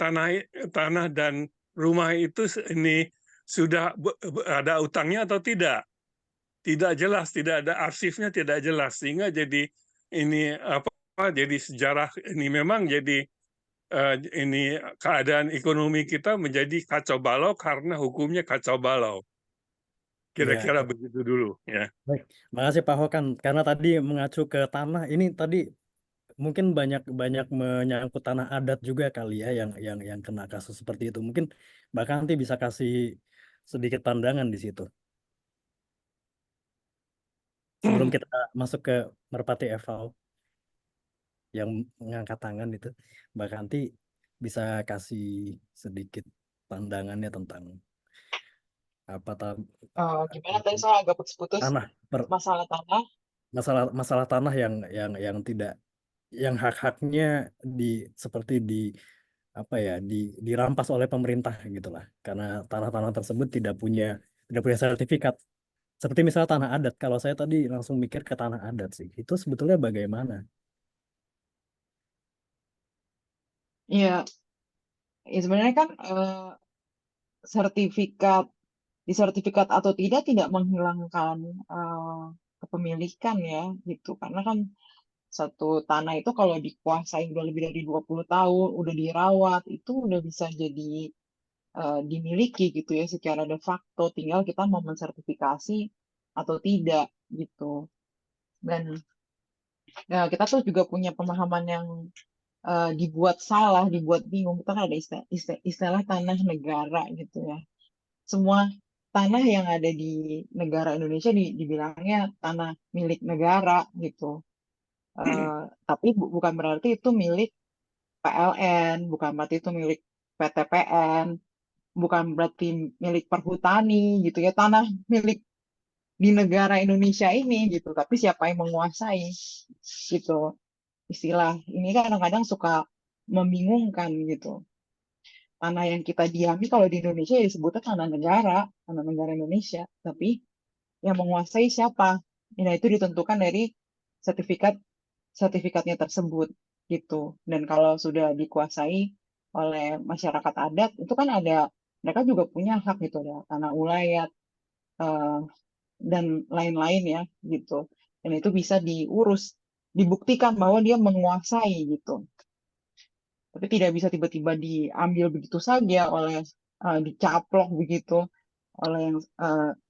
tanah dan rumah itu ini sudah ada utangnya atau tidak. Tidak jelas, tidak ada arsipnya, tidak jelas, sehingga jadi ini jadi sejarah ini memang jadi ini keadaan ekonomi kita menjadi kacau balau karena hukumnya kacau balau. Kira-kira begitu dulu ya. Baik, makasih Pak Hokan. Karena tadi mengacu ke tanah, ini tadi mungkin banyak menyangkut tanah adat juga kali ya yang kena kasus seperti itu. Mungkin bahkan nanti bisa kasih sedikit pandangan di situ. Sebelum kita masuk ke Merpati Eval yang mengangkat tangan itu, Mbak Kanti bisa kasih sedikit pandangannya tentang apa Gimana tadi saya agak putus-putus tanah masalah tanah. masalah tanah yang tidak, yang hak-haknya seperti apa ya, dirampas oleh pemerintah gitulah, karena tanah-tanah tersebut tidak punya sertifikat. Seperti misalnya tanah adat, kalau saya tadi langsung mikir ke tanah adat sih, itu sebetulnya bagaimana? Iya, ya sebenarnya kan sertifikat atau tidak menghilangkan kepemilikan ya gitu, karena kan satu tanah itu kalau dikuasai udah lebih dari 20 tahun, udah dirawat, itu udah bisa jadi dimiliki gitu ya secara de facto, tinggal kita mau mensertifikasi atau tidak gitu. Dan ya, kita tuh juga punya pemahaman yang dibuat salah, dibuat bingung. Kita kan ada istilah tanah negara gitu ya. Semua tanah yang ada di negara Indonesia dibilangnya tanah milik negara gitu. Tapi bukan berarti itu milik PLN, bukan berarti itu milik PTPN, bukan berarti milik perhutani gitu ya. Tanah milik di negara Indonesia ini gitu. Tapi siapa yang menguasai gitu. Istilah ini kadang-kadang suka membingungkan gitu. Tanah yang kita diami kalau di Indonesia ya disebutnya tanah negara Indonesia. Tapi yang menguasai siapa? Nah, itu ditentukan dari sertifikatnya tersebut gitu. Dan kalau sudah dikuasai oleh masyarakat adat, itu kan ada, mereka juga punya hak gitu ya, tanah ulayat dan lain-lain ya gitu. Dan itu bisa diurus, dibuktikan bahwa dia menguasai gitu. Tapi tidak bisa tiba-tiba diambil begitu saja oleh dicaplok begitu oleh yang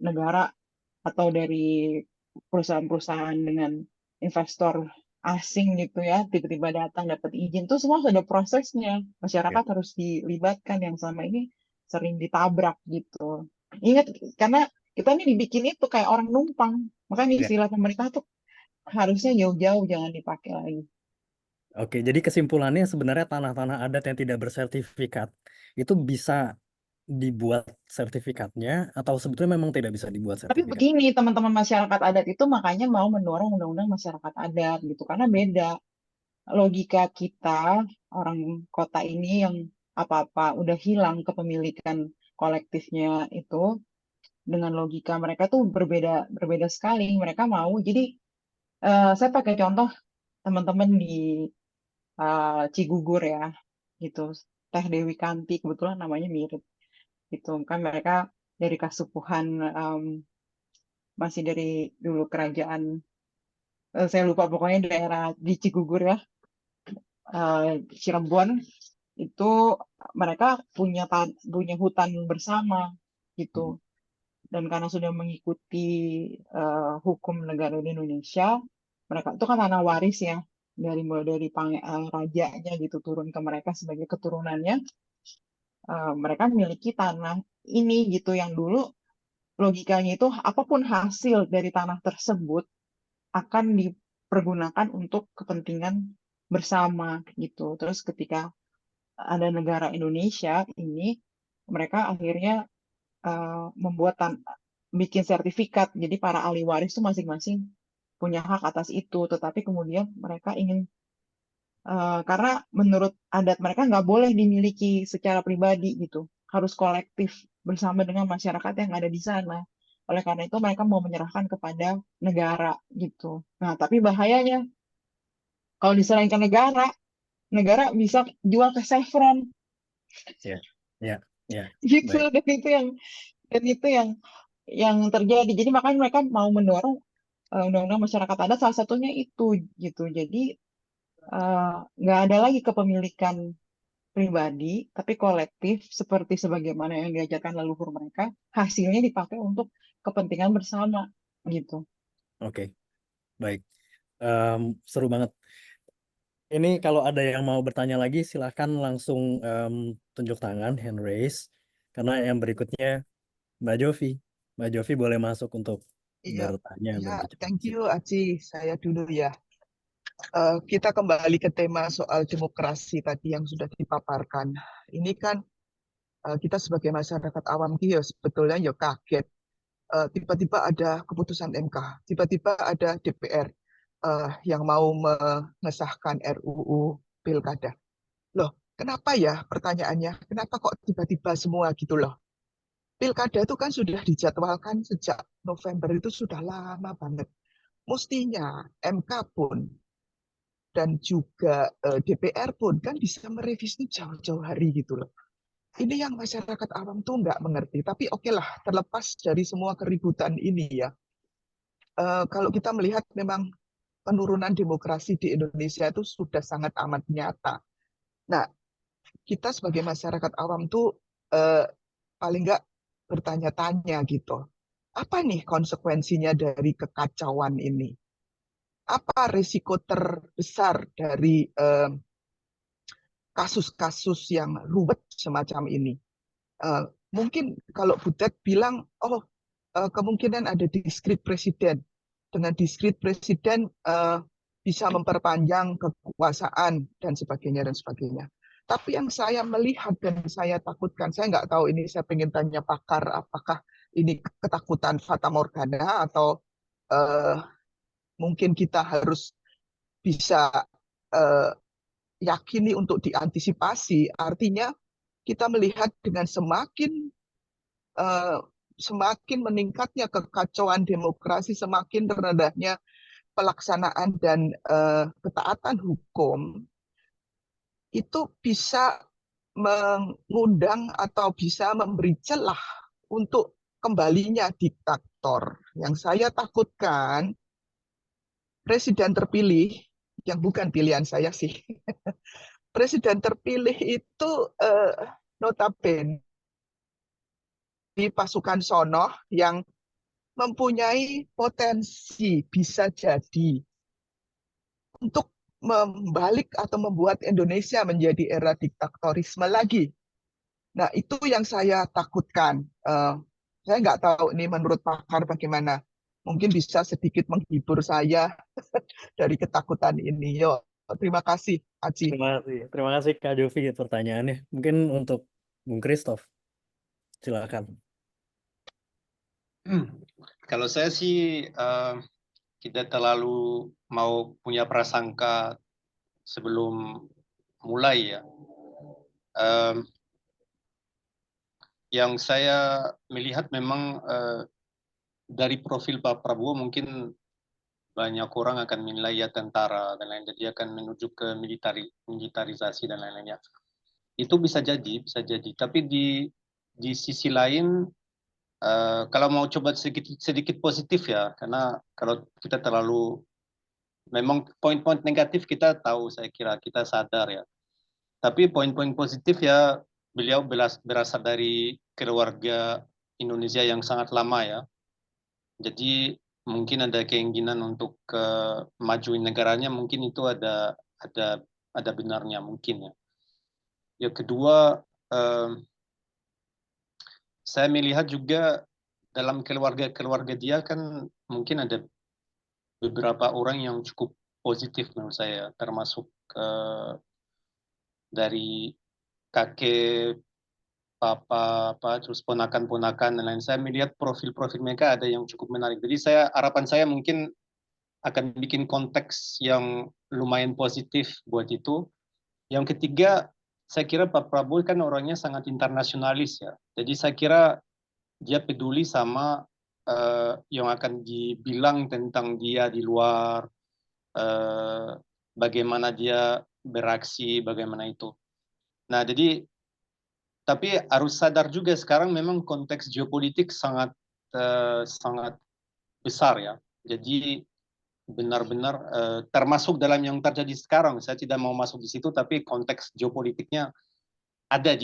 negara atau dari perusahaan-perusahaan dengan investor asing gitu ya, tiba-tiba datang dapat izin, itu semua sudah prosesnya, masyarakat harus dilibatkan, yang selama ini sering ditabrak gitu. Ingat, karena kita ini dibikin itu kayak orang numpang, makanya istilah pemerintah tuh harusnya jauh-jauh jangan dipakai lagi. Oke, jadi kesimpulannya sebenarnya tanah-tanah adat yang tidak bersertifikat itu bisa dibuat sertifikatnya, atau sebetulnya memang tidak bisa dibuat Tapi sertifikat? begini, teman-teman masyarakat adat itu makanya mau mendorong undang-undang masyarakat adat gitu, karena beda logika kita orang kota ini yang apa-apa udah hilang kepemilikan kolektifnya itu, dengan logika mereka tuh berbeda sekali. Mereka mau, jadi saya pakai contoh teman-teman di Cigugur ya gitu, Teh Dewi Kanti, kebetulan namanya mirip gitu kan, mereka dari Kasupuhan masih dari dulu kerajaan, saya lupa pokoknya daerah di Cigugur ya, Cirebon, itu mereka punya hutan bersama gitu. Dan karena sudah mengikuti hukum negara di Indonesia, mereka itu kan tanah waris ya, mulai dari rajanya gitu turun ke mereka sebagai keturunannya. Mereka memiliki tanah ini gitu, yang dulu logikanya itu apapun hasil dari tanah tersebut akan dipergunakan untuk kepentingan bersama gitu. Terus ketika ada negara Indonesia ini, mereka akhirnya bikin sertifikat. Jadi para ahli waris itu masing-masing punya hak atas itu. Tetapi kemudian mereka ingin, karena menurut adat mereka nggak boleh dimiliki secara pribadi gitu, harus kolektif bersama dengan masyarakat yang ada di sana. Oleh karena itu mereka mau menyerahkan kepada negara gitu. Nah, tapi bahayanya kalau diserahin ke negara, negara bisa jual ke Chevron Ya, ya, ya. gitu. Baik. Dan itu yang terjadi. Jadi makanya mereka mau mendorong undang-undang masyarakat adat, salah satunya itu gitu. Jadi nggak ada lagi kepemilikan pribadi, tapi kolektif seperti sebagaimana yang diajarkan leluhur mereka. Hasilnya dipakai untuk kepentingan bersama gitu. Oke, baik. Seru banget. Ini kalau ada yang mau bertanya lagi, silahkan langsung tunjuk tangan, hand raise. Karena yang berikutnya Mbak Jovi. Mbak Jovi boleh masuk untuk Iya, bertanya, ya, berbicara. thank you Aci. Saya dulu ya. Kita kembali ke tema soal demokrasi tadi yang sudah dipaparkan. Ini kan kita sebagai masyarakat awam ya sebetulnya ya kaget. Tiba-tiba ada keputusan MK, tiba-tiba ada DPR yang mau mengesahkan RUU Pilkada. Loh, kenapa ya pertanyaannya? Kenapa kok tiba-tiba semua gitu loh? Pilkada itu kan sudah dijadwalkan sejak November, itu sudah lama banget. Mestinya MK pun dan juga DPR pun kan bisa merevisi jauh-jauh hari gitu loh. Ini yang masyarakat awam tuh nggak mengerti. Tapi oke lah, terlepas dari semua keributan ini ya, kalau kita melihat memang penurunan demokrasi di Indonesia itu sudah sangat amat nyata. Nah, kita sebagai masyarakat awam tuh paling nggak bertanya-tanya gitu. Apa nih konsekuensinya dari kekacauan ini? Apa risiko terbesar dari kasus-kasus yang ruwet semacam ini? Mungkin kalau Butet bilang, oh kemungkinan ada diskrit presiden. Dengan diskrit presiden bisa memperpanjang kekuasaan dan sebagainya dan sebagainya. Tapi yang saya melihat dan saya takutkan, saya nggak tahu ini, saya pengen tanya pakar, apakah ini ketakutan fata morgana atau mungkin kita harus bisa yakini untuk diantisipasi. Artinya kita melihat dengan semakin meningkatnya kekacauan demokrasi, semakin rendahnya pelaksanaan dan ketaatan hukum, itu bisa mengundang atau bisa memberi celah untuk kembalinya diktator. Yang saya takutkan, presiden terpilih, yang bukan pilihan saya sih, presiden terpilih itu notabene di pasukan sono yang mempunyai potensi bisa jadi untuk membalik atau membuat Indonesia menjadi era diktatorisme lagi. Nah, itu yang saya takutkan. Saya nggak tahu ini menurut pakar bagaimana. Mungkin bisa sedikit menghibur saya dari ketakutan ini. Yo, terima kasih, Aci. Terima kasih Kak Jovi pertanyaannya. Mungkin untuk Bung Christoph, silakan. Kalau saya sih tidak terlalu mau punya prasangka sebelum mulai ya. Yang saya melihat memang dari profil Pak Prabowo mungkin banyak orang akan menilai ya tentara dan lain-lain, dia akan menuju ke militarisasi dan lain-lainnya. Itu bisa jadi. Tapi di sisi lain Kalau mau coba sedikit positif ya, karena kalau kita terlalu memang poin-poin negatif kita tahu, saya kira kita sadar ya. Tapi poin-poin positif ya, beliau berasal dari keluarga Indonesia yang sangat lama ya. Jadi mungkin ada keinginan untuk majuin negaranya, mungkin itu ada benarnya mungkin ya. Yang kedua, saya melihat juga dalam keluarga dia kan mungkin ada beberapa orang yang cukup positif menurut saya, termasuk dari kakek, papa, terus ponakan-ponakan dan lain. Saya melihat profil-profil mereka ada yang cukup menarik. Jadi harapan saya mungkin akan bikin konteks yang lumayan positif buat itu. Yang ketiga, saya kira Pak Prabowo kan orangnya sangat internasionalis ya. Jadi saya kira dia peduli sama yang akan dibilang tentang dia di luar, bagaimana dia beraksi, bagaimana itu. Nah, jadi tapi harus sadar juga sekarang memang konteks geopolitik sangat besar ya. Jadi benar-benar termasuk dalam yang terjadi sekarang. Saya tidak mau masuk di situ, tapi konteks geopolitiknya ada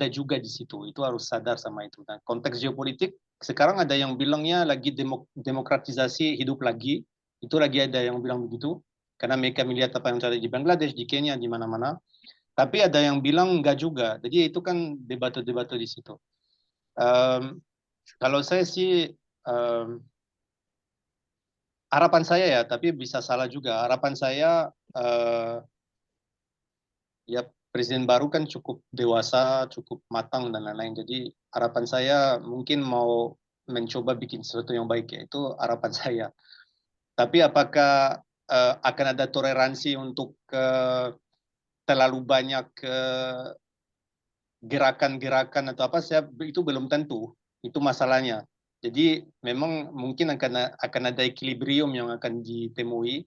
juga di situ. Itu harus sadar sama itu. Nah, konteks geopolitik sekarang ada yang bilangnya lagi demokratisasi hidup lagi. Itu lagi ada yang bilang begitu. Karena mereka melihat apa yang terjadi di Bangladesh, di Kenya, di mana-mana. Tapi ada yang bilang enggak juga. Jadi itu kan debat-debat di situ. Kalau saya sih harapan saya ya, tapi bisa salah juga. Harapan saya ya presiden baru kan cukup dewasa, cukup matang dan lain-lain. Jadi harapan saya mungkin mau mencoba bikin sesuatu yang baik ya. Itu harapan saya. Tapi apakah akan ada toleransi untuk terlalu banyak gerakan-gerakan atau apa, itu belum tentu. Itu masalahnya. Jadi memang mungkin akan ada equilibrium yang akan ditemui.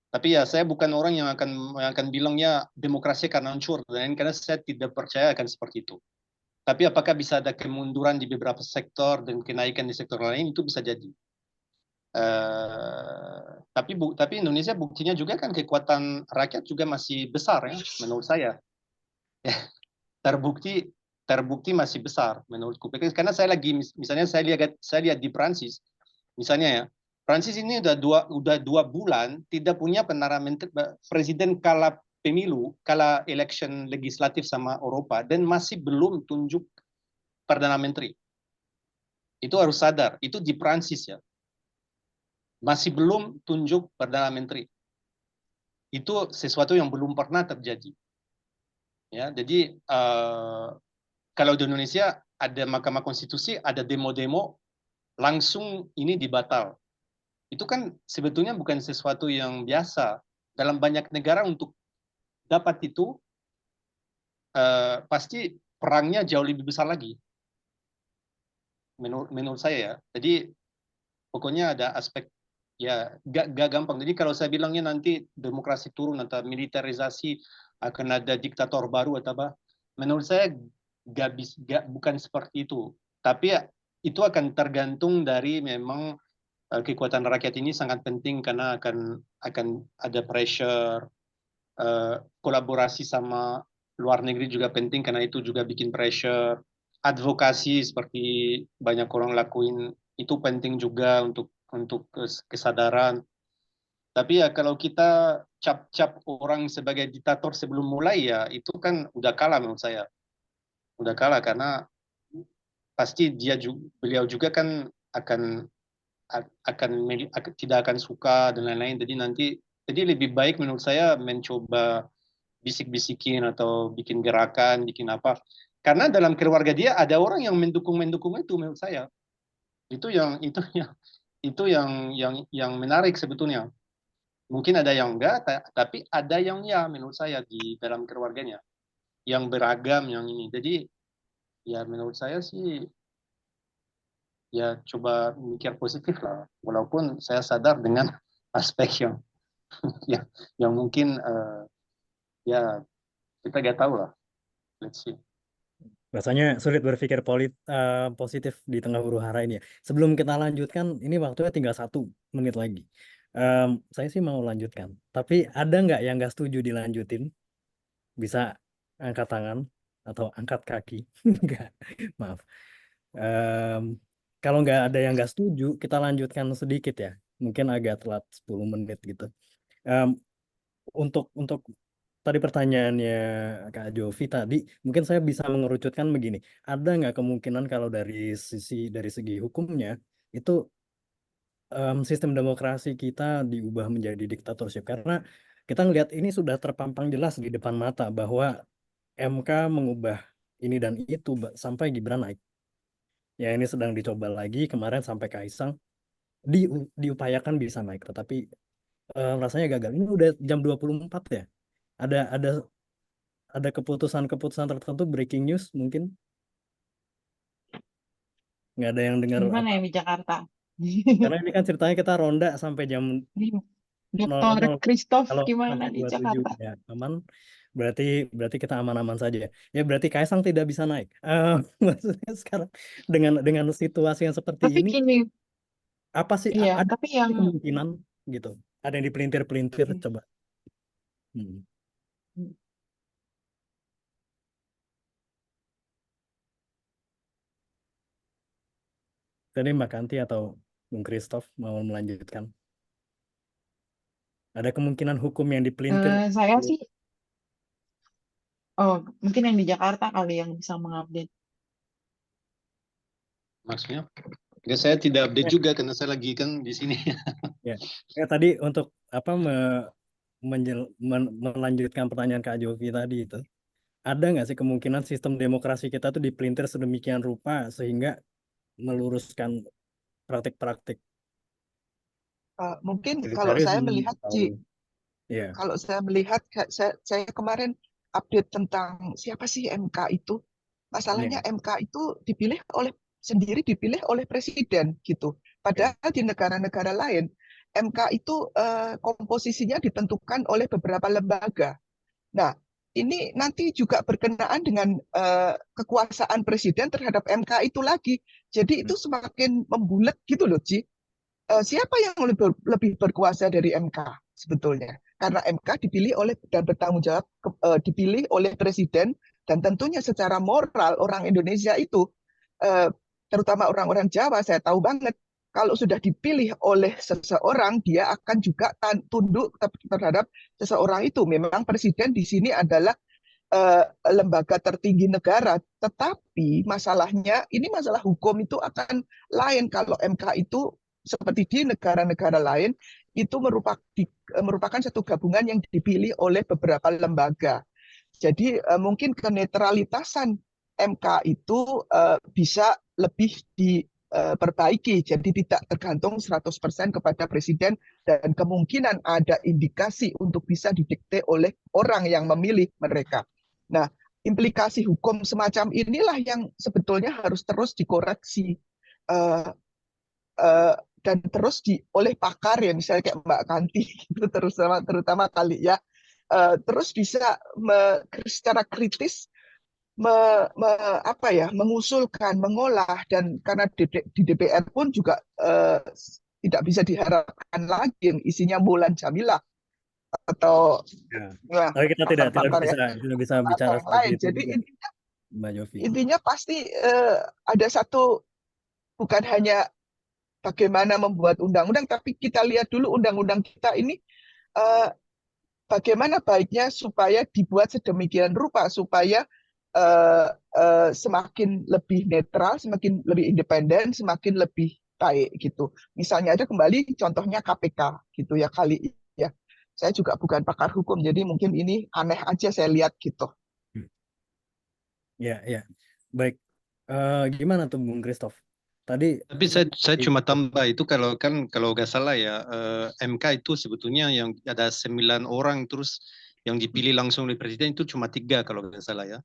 Tapi ya saya bukan orang yang akan bilangnya demokrasi karena hancur, karena saya tidak percaya akan seperti itu. Tapi apakah bisa ada kemunduran di beberapa sektor dan kenaikan di sektor lain, itu bisa jadi. Tapi Indonesia buktinya juga kan kekuatan rakyat juga masih besar ya, menurut saya. Terbukti masih besar menurutku. Karena saya misalnya saya lihat di Prancis, misalnya ya, Prancis ini udah dua bulan tidak punya presiden kalah pemilu, kalah election legislatif sama Eropa dan masih belum tunjuk perdana menteri. Itu harus sadar, itu di Prancis ya. Masih belum tunjuk perdana menteri. Itu sesuatu yang belum pernah terjadi. Ya, jadi kalau di Indonesia ada Mahkamah Konstitusi, ada demo-demo, langsung ini dibatal. Itu kan sebetulnya bukan sesuatu yang biasa. Dalam banyak negara untuk dapat itu, pasti perangnya jauh lebih besar lagi. Menurut saya ya. Jadi pokoknya ada aspek, ya gak gampang. Jadi kalau saya bilangnya nanti demokrasi turun atau militerisasi, akan ada diktator baru atau apa, menurut saya bukan seperti itu. Tapi ya, itu akan tergantung dari memang kekuatan rakyat ini sangat penting karena akan ada pressure, kolaborasi sama luar negeri juga penting karena itu juga bikin pressure, advokasi seperti banyak orang lakuin itu penting juga untuk kesadaran. Tapi ya kalau kita cap orang sebagai diktator sebelum mulai ya itu kan udah kalah menurut saya. Udah kalah karena pasti beliau juga kan tidak akan suka dan lain-lain. Jadi lebih baik menurut saya mencoba bisik-bisikin atau bikin gerakan, bikin apa. Karena dalam keluarga dia ada orang yang mendukung itu menurut saya. Itu yang menarik sebetulnya. Mungkin ada yang enggak, tapi ada yang ya menurut saya di dalam keluarganya yang beragam yang ini. Jadi ya menurut saya sih ya coba mikir positif lah, walaupun saya sadar dengan aspek yang mungkin ya kita nggak tahu lah. Let's see. Rasanya sulit berpikir positif di tengah huru hara ini ya. Sebelum kita lanjutkan, ini waktunya tinggal 1 menit lagi. Saya sih mau lanjutkan. Tapi ada nggak yang nggak setuju dilanjutin? Bisa angkat tangan atau angkat kaki. Nggak, maaf. Kalau nggak ada yang nggak setuju, kita lanjutkan sedikit ya. Mungkin agak telat 10 menit gitu. Untuk tadi pertanyaannya Kak Jovi tadi, mungkin saya bisa mengerucutkan begini. Ada nggak kemungkinan kalau dari segi hukumnya itu sistem demokrasi kita diubah menjadi diktatorship? Karena kita ngelihat ini sudah terpampang jelas di depan mata bahwa MK mengubah ini dan itu sampai Gibran naik. Ya ini sedang dicoba lagi kemarin sampai Kaisang diupayakan bisa naik, tetapi rasanya gagal. Ini udah jam 24 ya. Ada keputusan-keputusan tertentu, breaking news mungkin nggak ada yang dengar Gimana apa. yang di Jakarta? Karena ini kan ceritanya kita ronda sampai jam Dr. 00. Christoph Kalau gimana sampai di 27 Jakarta? ya aman. Berarti kita aman-aman saja. Ya berarti Kaisang tidak bisa naik. Maksudnya sekarang dengan situasi yang seperti Tapi ini, gini, apa sih iya, ada tapi yang kemungkinan gitu? Ada yang dipelintir-pelintir coba. Hmm. Tadi Mbak Kanti atau Bung Christoph mau melanjutkan? Ada kemungkinan hukum yang dipelintir. saya sih, mungkin yang di Jakarta kali yang bisa mengupdate. Maksudnya? Ya, saya tidak update juga karena saya lagi kan di sini. Ya. Tadi untuk apa melanjutkan pertanyaan Kak Jovi tadi itu, ada nggak sih kemungkinan sistem demokrasi kita tuh dipelintir sedemikian rupa sehingga meluruskan praktik-praktik Mungkin kalau saya militerisme melihat, atau Ci, ya kalau saya melihat, saya kemarin update tentang siapa sih MK itu. Masalahnya ya MK itu dipilih oleh presiden gitu. ya Padahal di negara-negara lain MK itu komposisinya ditentukan oleh beberapa lembaga. Nah, ini nanti juga berkenaan dengan kekuasaan presiden terhadap MK itu lagi. Jadi itu semakin membulat gitu loh, Ci. Siapa yang lebih berkuasa dari MK sebetulnya? Karena MK dipilih oleh dan bertanggung jawab dipilih oleh presiden, dan tentunya secara moral orang Indonesia itu terutama orang-orang Jawa, saya tahu banget kalau sudah dipilih oleh seseorang dia akan juga tunduk terhadap seseorang itu. Memang presiden di sini adalah lembaga tertinggi negara, tetapi masalahnya ini masalah hukum itu akan lain kalau MK itu seperti di negara-negara lain itu merupakan satu gabungan yang dipilih oleh beberapa lembaga. Jadi mungkin kenetralitasan MK itu bisa lebih diperbaiki, jadi tidak tergantung 100% kepada presiden dan kemungkinan ada indikasi untuk bisa didikte oleh orang yang memilih mereka. Nah, implikasi hukum semacam inilah yang sebetulnya harus terus dikoreksi dan terus oleh pakar ya, misalnya kayak Mbak Kanti gitu, terutama kali ya, terus bisa secara kritis mengusulkan, mengolah, dan karena di DPR pun juga tidak bisa diharapkan lagi yang isinya Mulan Jamila atau ya. Tapi kita tidak pakar-pakar ya bisa bicara yang seperti lain. itu Jadi juga, Mbak Jovi. intinya pasti ada satu, bukan hanya bagaimana membuat undang-undang, tapi kita lihat dulu undang-undang kita ini bagaimana baiknya supaya dibuat sedemikian rupa supaya semakin lebih netral, semakin lebih independen, semakin lebih baik gitu. Misalnya aja kembali contohnya KPK gitu ya kali ya. Saya juga bukan pakar hukum, jadi mungkin ini aneh aja saya lihat gitu. Ya, ya. Baik. Gimana tuh Bung Christoph? Tadi Tapi saya cuma tambah itu kalau nggak salah ya, MK itu sebetulnya yang ada 9 orang, terus yang dipilih langsung oleh presiden itu cuma 3 kalau nggak salah ya.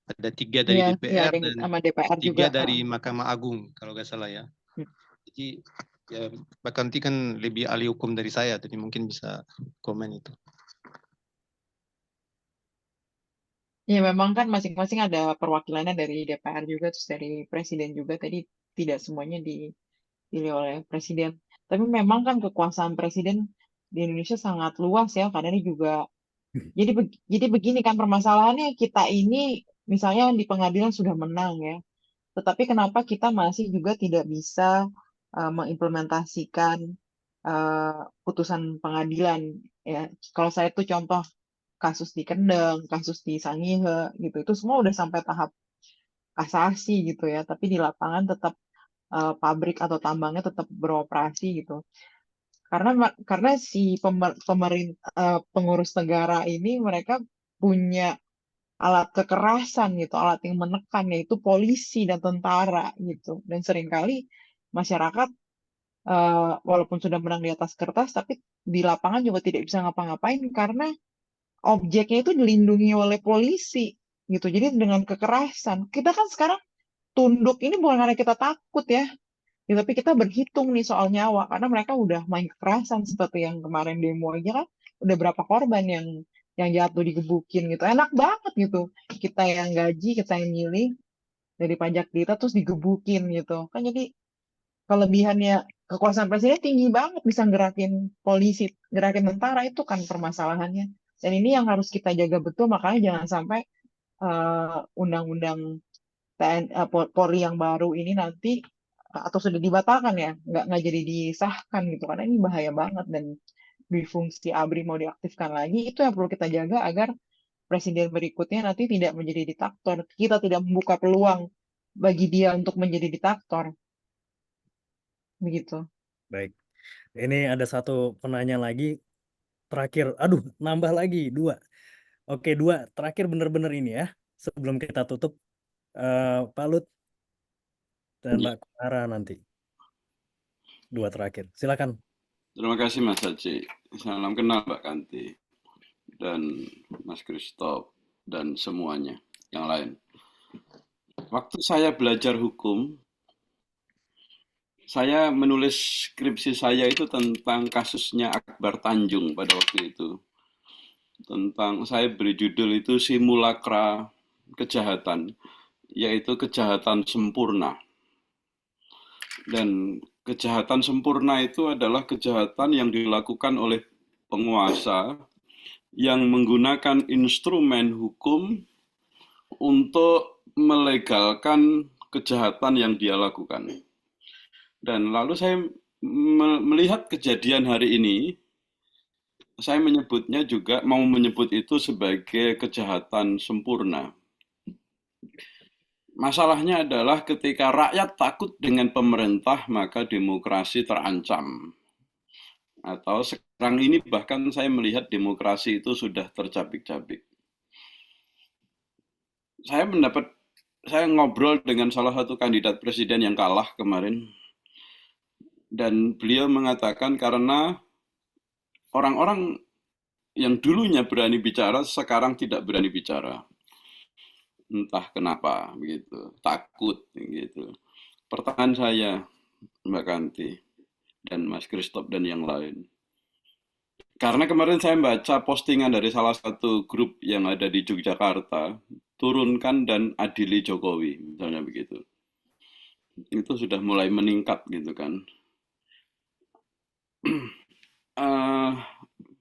Ada 3 dari Iya, DPR ada dan sama DPR 3 juga. dari Mahkamah Agung kalau nggak salah ya. Jadi ya Mbak Kanti kan lebih ahli hukum dari saya, jadi mungkin bisa komen itu. Ya memang kan masing-masing ada perwakilannya dari DPR juga, terus dari presiden juga. Tadi tidak semuanya dipilih oleh presiden. Tapi memang kan kekuasaan presiden di Indonesia sangat luas ya. Karena ini juga jadi begini kan permasalahannya, kita ini misalnya di pengadilan sudah menang ya. Tetapi kenapa kita masih juga tidak bisa mengimplementasikan putusan pengadilan ya. Kalau saya tuh contoh kasus di Kendeng, kasus di Sangihe gitu, itu semua udah sampai tahap kasasi gitu ya. Tapi di lapangan tetap pabrik atau tambangnya tetap beroperasi gitu. Karena si pengurus negara ini mereka punya alat kekerasan gitu, alat yang menekan yaitu polisi dan tentara gitu. Dan seringkali masyarakat walaupun sudah menang di atas kertas, tapi di lapangan juga tidak bisa ngapa-ngapain karena objeknya itu dilindungi oleh polisi gitu. Jadi dengan kekerasan, kita kan sekarang tunduk ini bukan karena kita takut ya, tapi kita berhitung nih soal nyawa karena mereka udah main kekerasan seperti yang kemarin demo aja kan udah berapa korban yang jatuh digebukin gitu. Enak banget gitu. Kita yang gaji, kita yang milih dari pajak kita terus digebukin gitu. Kan jadi kelebihannya kekuasaan presiden tinggi banget bisa gerakin polisi, gerakin tentara itu kan permasalahannya. Dan ini yang harus kita jaga betul makanya jangan sampai undang-undang Polri yang baru ini nanti atau sudah dibatalkan ya, nggak jadi disahkan gitu karena ini bahaya banget dan di fungsi ABRI mau diaktifkan lagi itu yang perlu kita jaga agar presiden berikutnya nanti tidak menjadi diktator. Kita tidak membuka peluang bagi dia untuk menjadi diktator. Begitu. Baik. Ini ada satu penanya lagi terakhir. Aduh, nambah lagi 2. Oke, 2 terakhir bener-bener ini ya. Sebelum kita tutup, Pak Lut dan Mbak Kumara nanti. 2 terakhir. Silakan. Terima kasih Mas Haji. Salam kenal Mbak Kanti dan Mas Christoph dan semuanya yang lain. Waktu saya belajar hukum, saya menulis skripsi saya itu tentang kasusnya Akbar Tanjung pada waktu itu. Saya beri judul itu simulakra kejahatan, yaitu kejahatan sempurna. Dan kejahatan sempurna itu adalah kejahatan yang dilakukan oleh penguasa yang menggunakan instrumen hukum untuk melegalkan kejahatan yang dia lakukan. Dan lalu saya melihat kejadian hari ini, saya mau menyebut itu sebagai kejahatan sempurna. Masalahnya adalah ketika rakyat takut dengan pemerintah, maka demokrasi terancam. Atau sekarang ini bahkan saya melihat demokrasi itu sudah tercabik-cabik. Saya ngobrol dengan salah satu kandidat presiden yang kalah kemarin. Dan beliau mengatakan karena orang-orang yang dulunya berani bicara, sekarang tidak berani bicara. Entah kenapa, begitu. Takut, gitu. Pertanyaan saya, Mbak Kanti, dan Mas Christoph, dan yang lain. Karena kemarin saya baca postingan dari salah satu grup yang ada di Yogyakarta, turunkan dan adili Jokowi, misalnya begitu. Itu sudah mulai meningkat, gitu kan.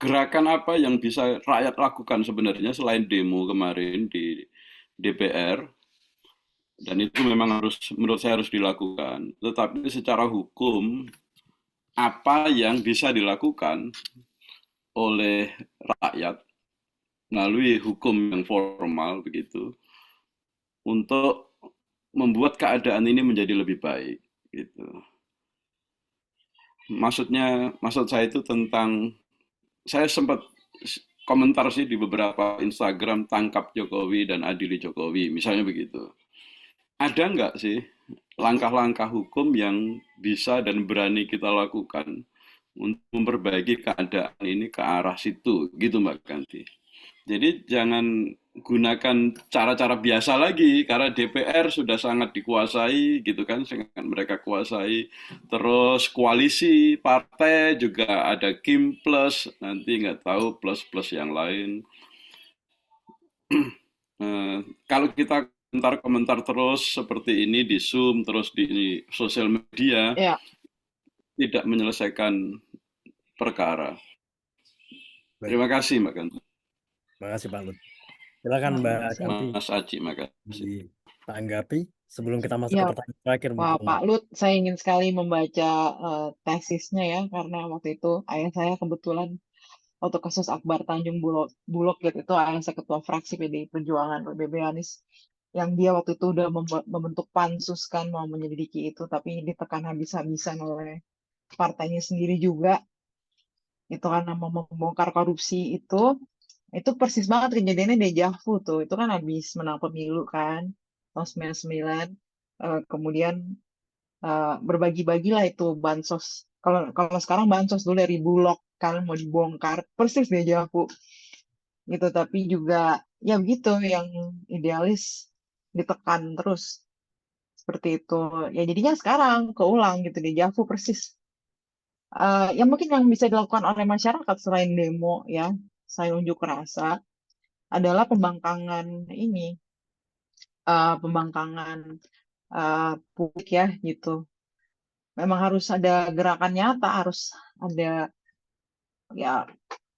Gerakan apa yang bisa rakyat lakukan sebenarnya selain demo kemarin di DPR, dan itu memang menurut saya harus dilakukan. Tetapi secara hukum, apa yang bisa dilakukan oleh rakyat melalui hukum yang formal begitu untuk membuat keadaan ini menjadi lebih baik, gitu. Maksud saya itu tentang, saya sempat komentar sih di beberapa Instagram, tangkap Jokowi dan adili Jokowi, misalnya begitu. Ada nggak sih langkah-langkah hukum yang bisa dan berani kita lakukan untuk memperbaiki keadaan ini ke arah situ, gitu Mbak Kanti. Jadi jangan gunakan cara-cara biasa lagi, karena DPR sudah sangat dikuasai, gitu kan, sangat mereka kuasai. Terus koalisi partai juga ada Kim plus, nanti nggak tahu plus-plus yang lain. Kalau kita komentar terus seperti ini di Zoom, terus di sosial media, Ya, tidak menyelesaikan perkara. Baik, Terima kasih, Mbak Ganti. terima kasih Pak Lut. Silakan Mbak makasih. Kanti Mas Aji, makasih. ditanggapi sebelum kita masuk ke Ya, pertanyaan terakhir Wah, mungkin. Pak Lut, saya ingin sekali membaca tesisnya ya, karena waktu itu ayah saya kebetulan waktu kasus Akbar Tanjung Bulog gitu, itu ayah saya ketua fraksi PDI Perjuangan PBB Anies, yang dia waktu itu udah membentuk pansus kan mau menyelidiki itu, tapi ditekan habis-habisan oleh partainya sendiri juga, itu karena mau membongkar korupsi itu persis banget kejadiannya deja vu tuh, itu kan habis menang pemilu kan, tahun 99, kemudian berbagi-bagilah itu bansos. Kalau kalau sekarang bansos dulu dari Bulog kan mau dibongkar, persis dia aku gitu. Tapi juga ya begitu, yang idealis ditekan terus seperti itu. Ya jadinya sekarang keulang gitu di Javu persis. Yang mungkin yang bisa dilakukan oleh masyarakat selain demo ya, selain unjuk rasa, adalah pembangkangan ini, pembangkangan publik ya gitu. Memang harus ada gerakan nyata, harus ada ya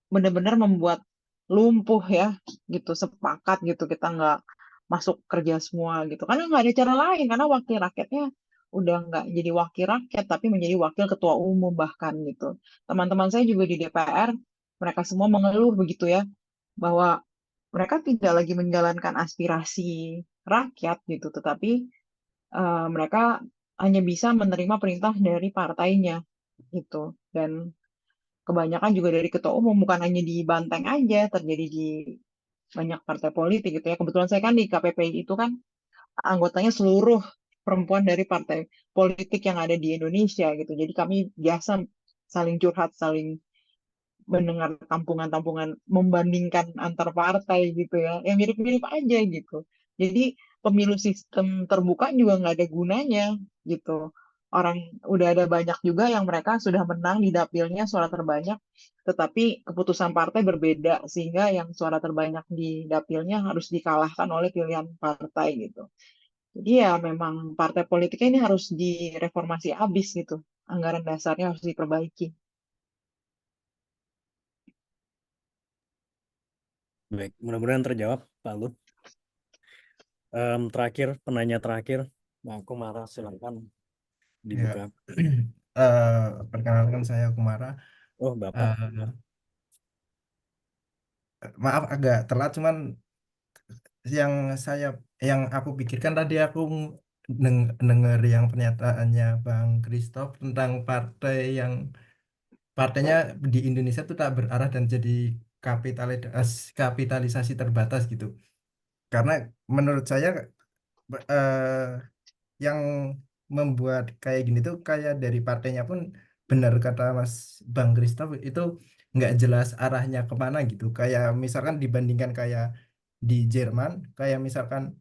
benar-benar membuat lumpuh ya gitu, sepakat gitu, kita nggak masuk kerja semua gitu, karena nggak ada cara lain, karena wakil rakyatnya udah nggak jadi wakil rakyat tapi menjadi wakil ketua umum bahkan gitu. Teman-teman saya juga di DPR, mereka semua mengeluh begitu ya, bahwa mereka tidak lagi menjalankan aspirasi rakyat gitu, tetapi mereka hanya bisa menerima perintah dari partainya gitu. Dan kebanyakan juga dari ketua umum, bukan hanya di Banteng aja, terjadi di banyak partai politik gitu ya. Kebetulan saya kan di KPPI itu kan anggotanya seluruh perempuan dari partai politik yang ada di Indonesia gitu. Jadi kami biasa saling curhat, saling mendengar tampungan-tampungan, membandingkan antar partai gitu ya, yang mirip-mirip aja gitu. Jadi pemilu sistem terbuka juga nggak ada gunanya gitu. Orang udah ada banyak juga yang mereka sudah menang di dapilnya suara terbanyak, tetapi keputusan partai berbeda sehingga yang suara terbanyak di dapilnya harus dikalahkan oleh pilihan partai gitu. Jadi ya memang partai politiknya ini harus direformasi habis gitu. Anggaran dasarnya harus diperbaiki. Baik, mudah-mudahan terjawab Pak Lut. Terakhir, penanya terakhir, Bang Kumara silakan dibuka. Perkenalkan saya Kumara. Oh, Bapak. Maaf agak telat, cuman yang aku pikirkan tadi aku denger yang pernyataannya Bang Christoph tentang partainya di Indonesia itu tak berarah dan jadi kapitalisasi terbatas gitu. Karena menurut saya eh, yang membuat kayak gini tuh kayak dari partainya pun, benar kata Mas Bang Christoph, itu nggak jelas arahnya kemana gitu. Kayak misalkan dibandingkan kayak di Jerman, kayak misalkan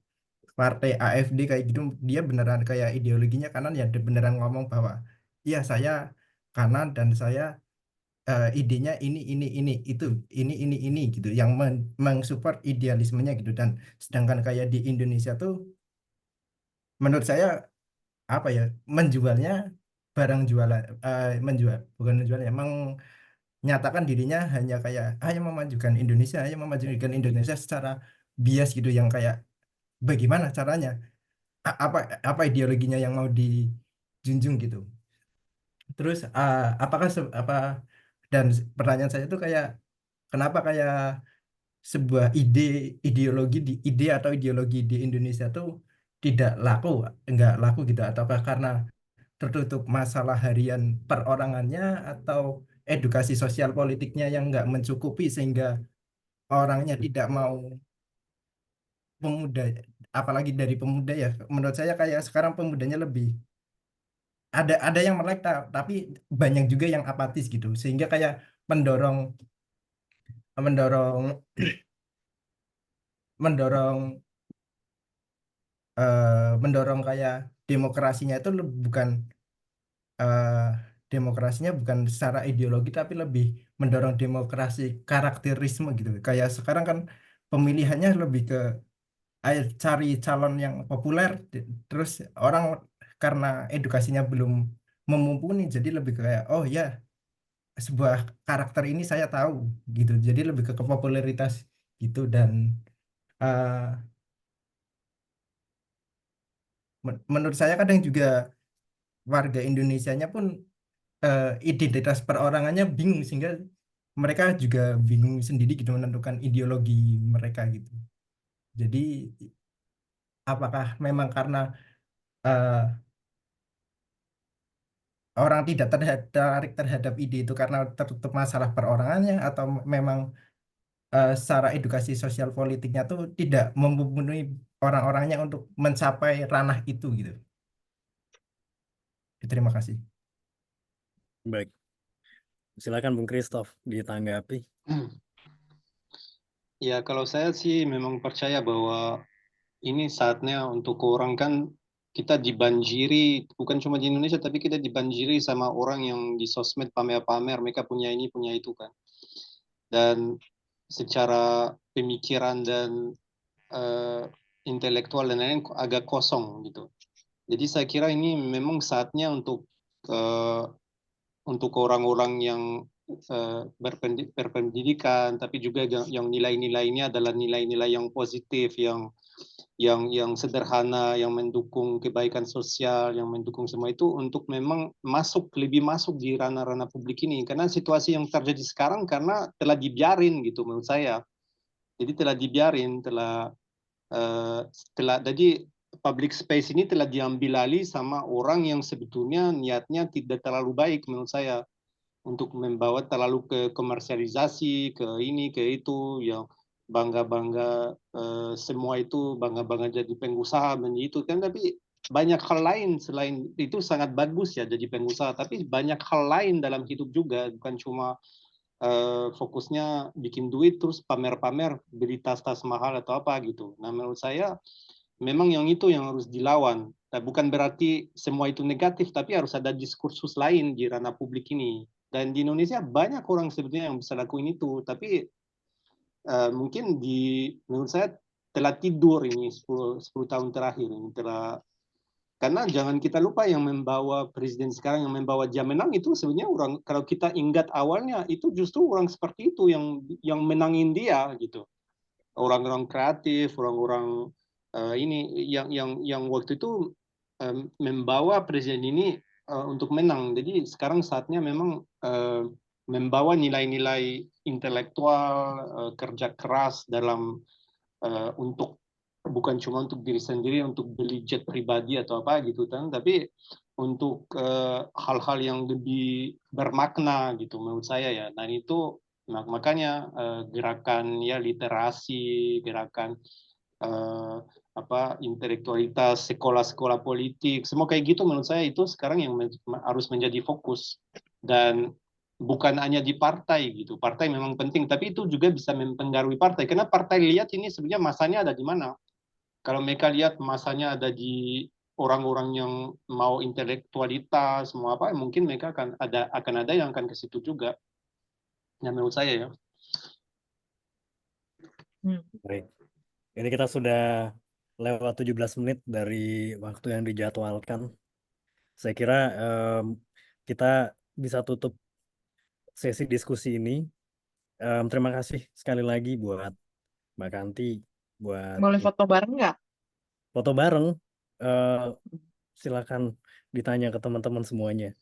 partai AfD kayak gitu, dia beneran kayak ideologinya kanan ya, dia beneran ngomong bahwa iya saya kanan dan saya idenya ini gitu, yang mensupport idealismenya gitu. Dan sedangkan kayak di Indonesia tuh menurut saya apa ya, menjualnya barang jualan, menjual bukan menjualnya, menyatakan dirinya hanya kayak hanya memajukan Indonesia, hanya memajukan Indonesia secara bias gitu, yang kayak bagaimana caranya, apa apa ideologinya yang mau dijunjung gitu. Terus dan pertanyaan saya itu kayak kenapa kayak sebuah ide atau ideologi di Indonesia tuh tidak laku, enggak laku gitu, ataukah karena tertutup masalah harian perorangannya, atau edukasi sosial politiknya yang nggak mencukupi sehingga orangnya tidak mau, pemuda apalagi dari pemuda ya, menurut saya kayak sekarang pemudanya lebih ada yang melek, tapi banyak juga yang apatis gitu, sehingga kayak mendorong mendorong mendorong mendorong kayak demokrasinya itu eh, demokrasinya bukan secara ideologi, tapi lebih mendorong demokrasi karakterisme gitu. Kayak sekarang kan pemilihannya lebih ke ayo cari calon yang populer, terus orang karena edukasinya belum memumpuni, jadi lebih kayak oh ya sebuah karakter ini saya tahu gitu, jadi lebih ke popularitas gitu. Dan eh, menurut saya kadang juga warga Indonesianya pun identitas perorangannya bingung, sehingga mereka juga bingung sendiri gitu menentukan ideologi mereka gitu. Jadi apakah memang karena eh, orang tidak tertarik terhadap ide itu karena tertutup masalah perorangannya, atau memang secara edukasi sosial politiknya tuh tidak memenuhi orang-orangnya untuk mencapai ranah itu gitu. Terima kasih. Baik, silakan Bung Christoph ditanggapi. Ya, kalau saya sih memang percaya bahwa ini saatnya untuk orang, kan kita dibanjiri, bukan cuma di Indonesia, tapi kita dibanjiri sama orang yang di sosmed pamer-pamer, mereka punya ini, punya itu kan. Dan secara pemikiran dan intelektual dan lain-lain agak kosong gitu. Jadi saya kira ini memang saatnya untuk orang-orang yang berpendidikan, tapi juga yang nilai-nilainya adalah nilai-nilai yang positif, yang sederhana, yang mendukung kebaikan sosial, yang mendukung semua itu, untuk memang lebih masuk di ranah-ranah publik ini. Karena situasi yang terjadi sekarang karena telah dibiarin gitu menurut saya. Jadi telah dibiarin, jadi public space ini telah diambil alih sama orang yang sebetulnya niatnya tidak terlalu baik menurut saya, untuk membawa terlalu ke komersialisasi, ke ini, ke itu, yang bangga-bangga semua itu, bangga-bangga jadi pengusaha, itu kan. Tapi banyak hal lain selain itu, sangat bagus ya jadi pengusaha, tapi banyak hal lain dalam hidup juga, bukan cuma fokusnya bikin duit terus pamer-pamer beli tas-tas mahal atau apa gitu. Nah, menurut saya memang yang itu yang harus dilawan. Nah, bukan berarti semua itu negatif, tapi harus ada diskursus lain di ranah publik ini. Dan di Indonesia banyak orang sebetulnya yang bisa lakuin itu, tapi mungkin menurut saya telah tidur ini 10 tahun terakhir ini, karena jangan kita lupa yang membawa presiden sekarang, yang membawa dia menang itu sebenarnya orang, kalau kita ingat awalnya itu justru orang seperti itu yang menangin dia gitu. Orang-orang kreatif, orang-orang ini yang waktu itu membawa presiden ini untuk menang. Jadi sekarang saatnya memang membawa nilai-nilai intelektual, kerja keras dalam untuk bukan cuma untuk diri sendiri, untuk beli jet pribadi atau apa gitu kan, tapi untuk hal-hal yang lebih bermakna gitu menurut saya ya. Nah itu makanya gerakan ya literasi, gerakan intelektualitas, sekolah-sekolah politik, semua kayak gitu menurut saya itu sekarang yang harus menjadi fokus. Dan bukan hanya di partai gitu. Partai memang penting, tapi itu juga bisa mempengaruhi partai. Karena partai lihat ini sebenarnya masanya ada di mana. Kalau mereka lihat masanya ada di orang-orang yang mau intelektualitas, mau apa, mungkin mereka akan ada yang akan ke situ juga. Ya menurut saya ya. Baik. Ini kita sudah lewat 17 menit dari waktu yang dijadwalkan. Saya kira kita bisa tutup sesi diskusi ini. Terima kasih sekali lagi buat Mbak Kanti, buat Boleh foto bareng nggak? foto bareng. Silakan ditanya ke teman-teman semuanya.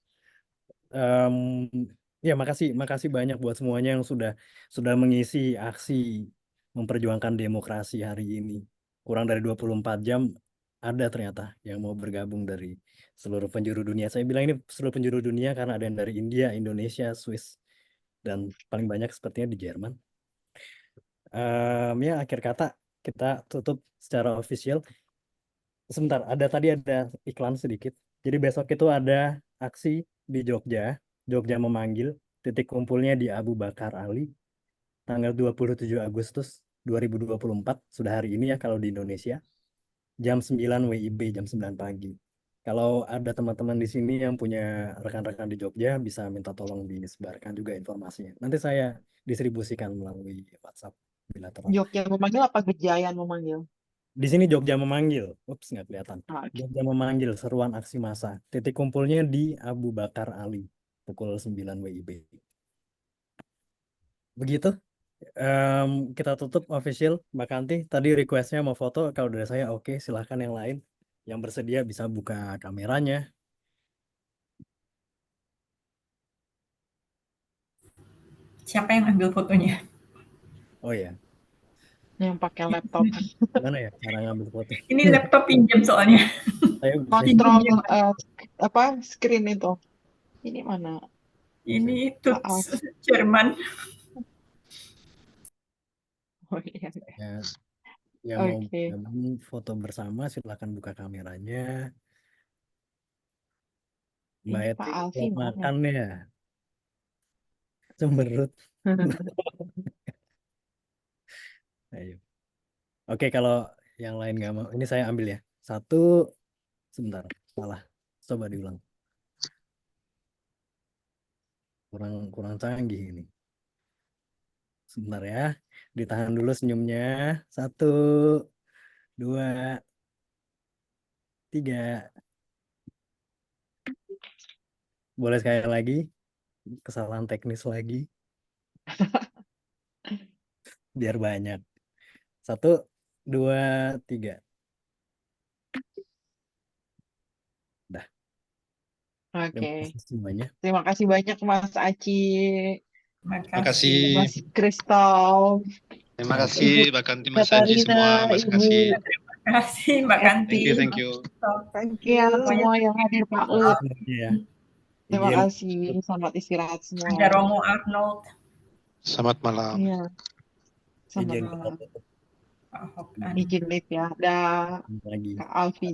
Ya, makasih banyak buat semuanya yang sudah mengisi aksi memperjuangkan demokrasi hari ini. Kurang dari 24 jam ada ternyata yang mau bergabung dari seluruh penjuru dunia. Saya bilang ini seluruh penjuru dunia karena ada yang dari India, Indonesia, Swiss, dan paling banyak sepertinya di Jerman. Ya, akhir kata kita tutup secara official. Sebentar, tadi ada iklan sedikit. Jadi besok itu ada aksi di Jogja. Jogja memanggil, titik kumpulnya di Abu Bakar Ali, tanggal 27 Agustus 2024, sudah hari ini ya kalau di Indonesia, jam 9 WIB, jam 9 pagi. Kalau ada teman-teman di sini yang punya rekan-rekan di Jogja, bisa minta tolong disebarkan juga informasinya. Nanti saya distribusikan melalui WhatsApp bilateral. Jogja memanggil apa Gejayan memanggil? Di sini Jogja memanggil. Ups, nggak kelihatan. Oke. Jogja memanggil seruan aksi massa. Titik kumpulnya di Abu Bakar Ali. Pukul 9 WIB. Begitu. Kita tutup official. Mbak Kanti, tadi requestnya mau foto. Kalau dari saya oke, silahkan yang lain. Yang bersedia bisa buka kameranya. Siapa yang ambil fotonya? Oh ya, Yang pakai laptop. gimana ya cara ngambil foto? Ini laptop pinjam soalnya. Saya Kontrol screen itu. Ini mana? Ini Maaf. Tuts Jerman. Oh iya. ya, yang mau Oke. gabung foto bersama silahkan buka kameranya. Mbak Ini Eti Pak Alfi belum mana? makan ya, cemberut. Ayo. Oke, kalau yang lain nggak mau, ini saya ambil ya. Satu, sebentar, salah. Coba diulang. Kurang canggih ini. Sebentar ya, ditahan dulu senyumnya. 1, 2, 3. Boleh sekali lagi? Kesalahan teknis lagi. Biar banyak. 1, 2, 3. Dah. Terima Oke. kasih semuanya. Terima kasih banyak Mas Aci, Terima Terima kasih. kasih. Mas Kristal, Terima Oke. kasih Ibu Mbak Kanti, Mas Aji Katarina, semua. Mas Ibu kasih. Terima kasih Mbak Kanti. Thank you. Thank ya you. semua yang hadir Pak Terima Ut. kasih semuanya ya. Terima Izin. kasih. Selamat istirahat semua. Ada Romo Arnold. Selamat malam. Iya. Selamat Izin malam. kita tutup Pak Hokkan. Izin live ya. Dah lagi. Kak Alfi.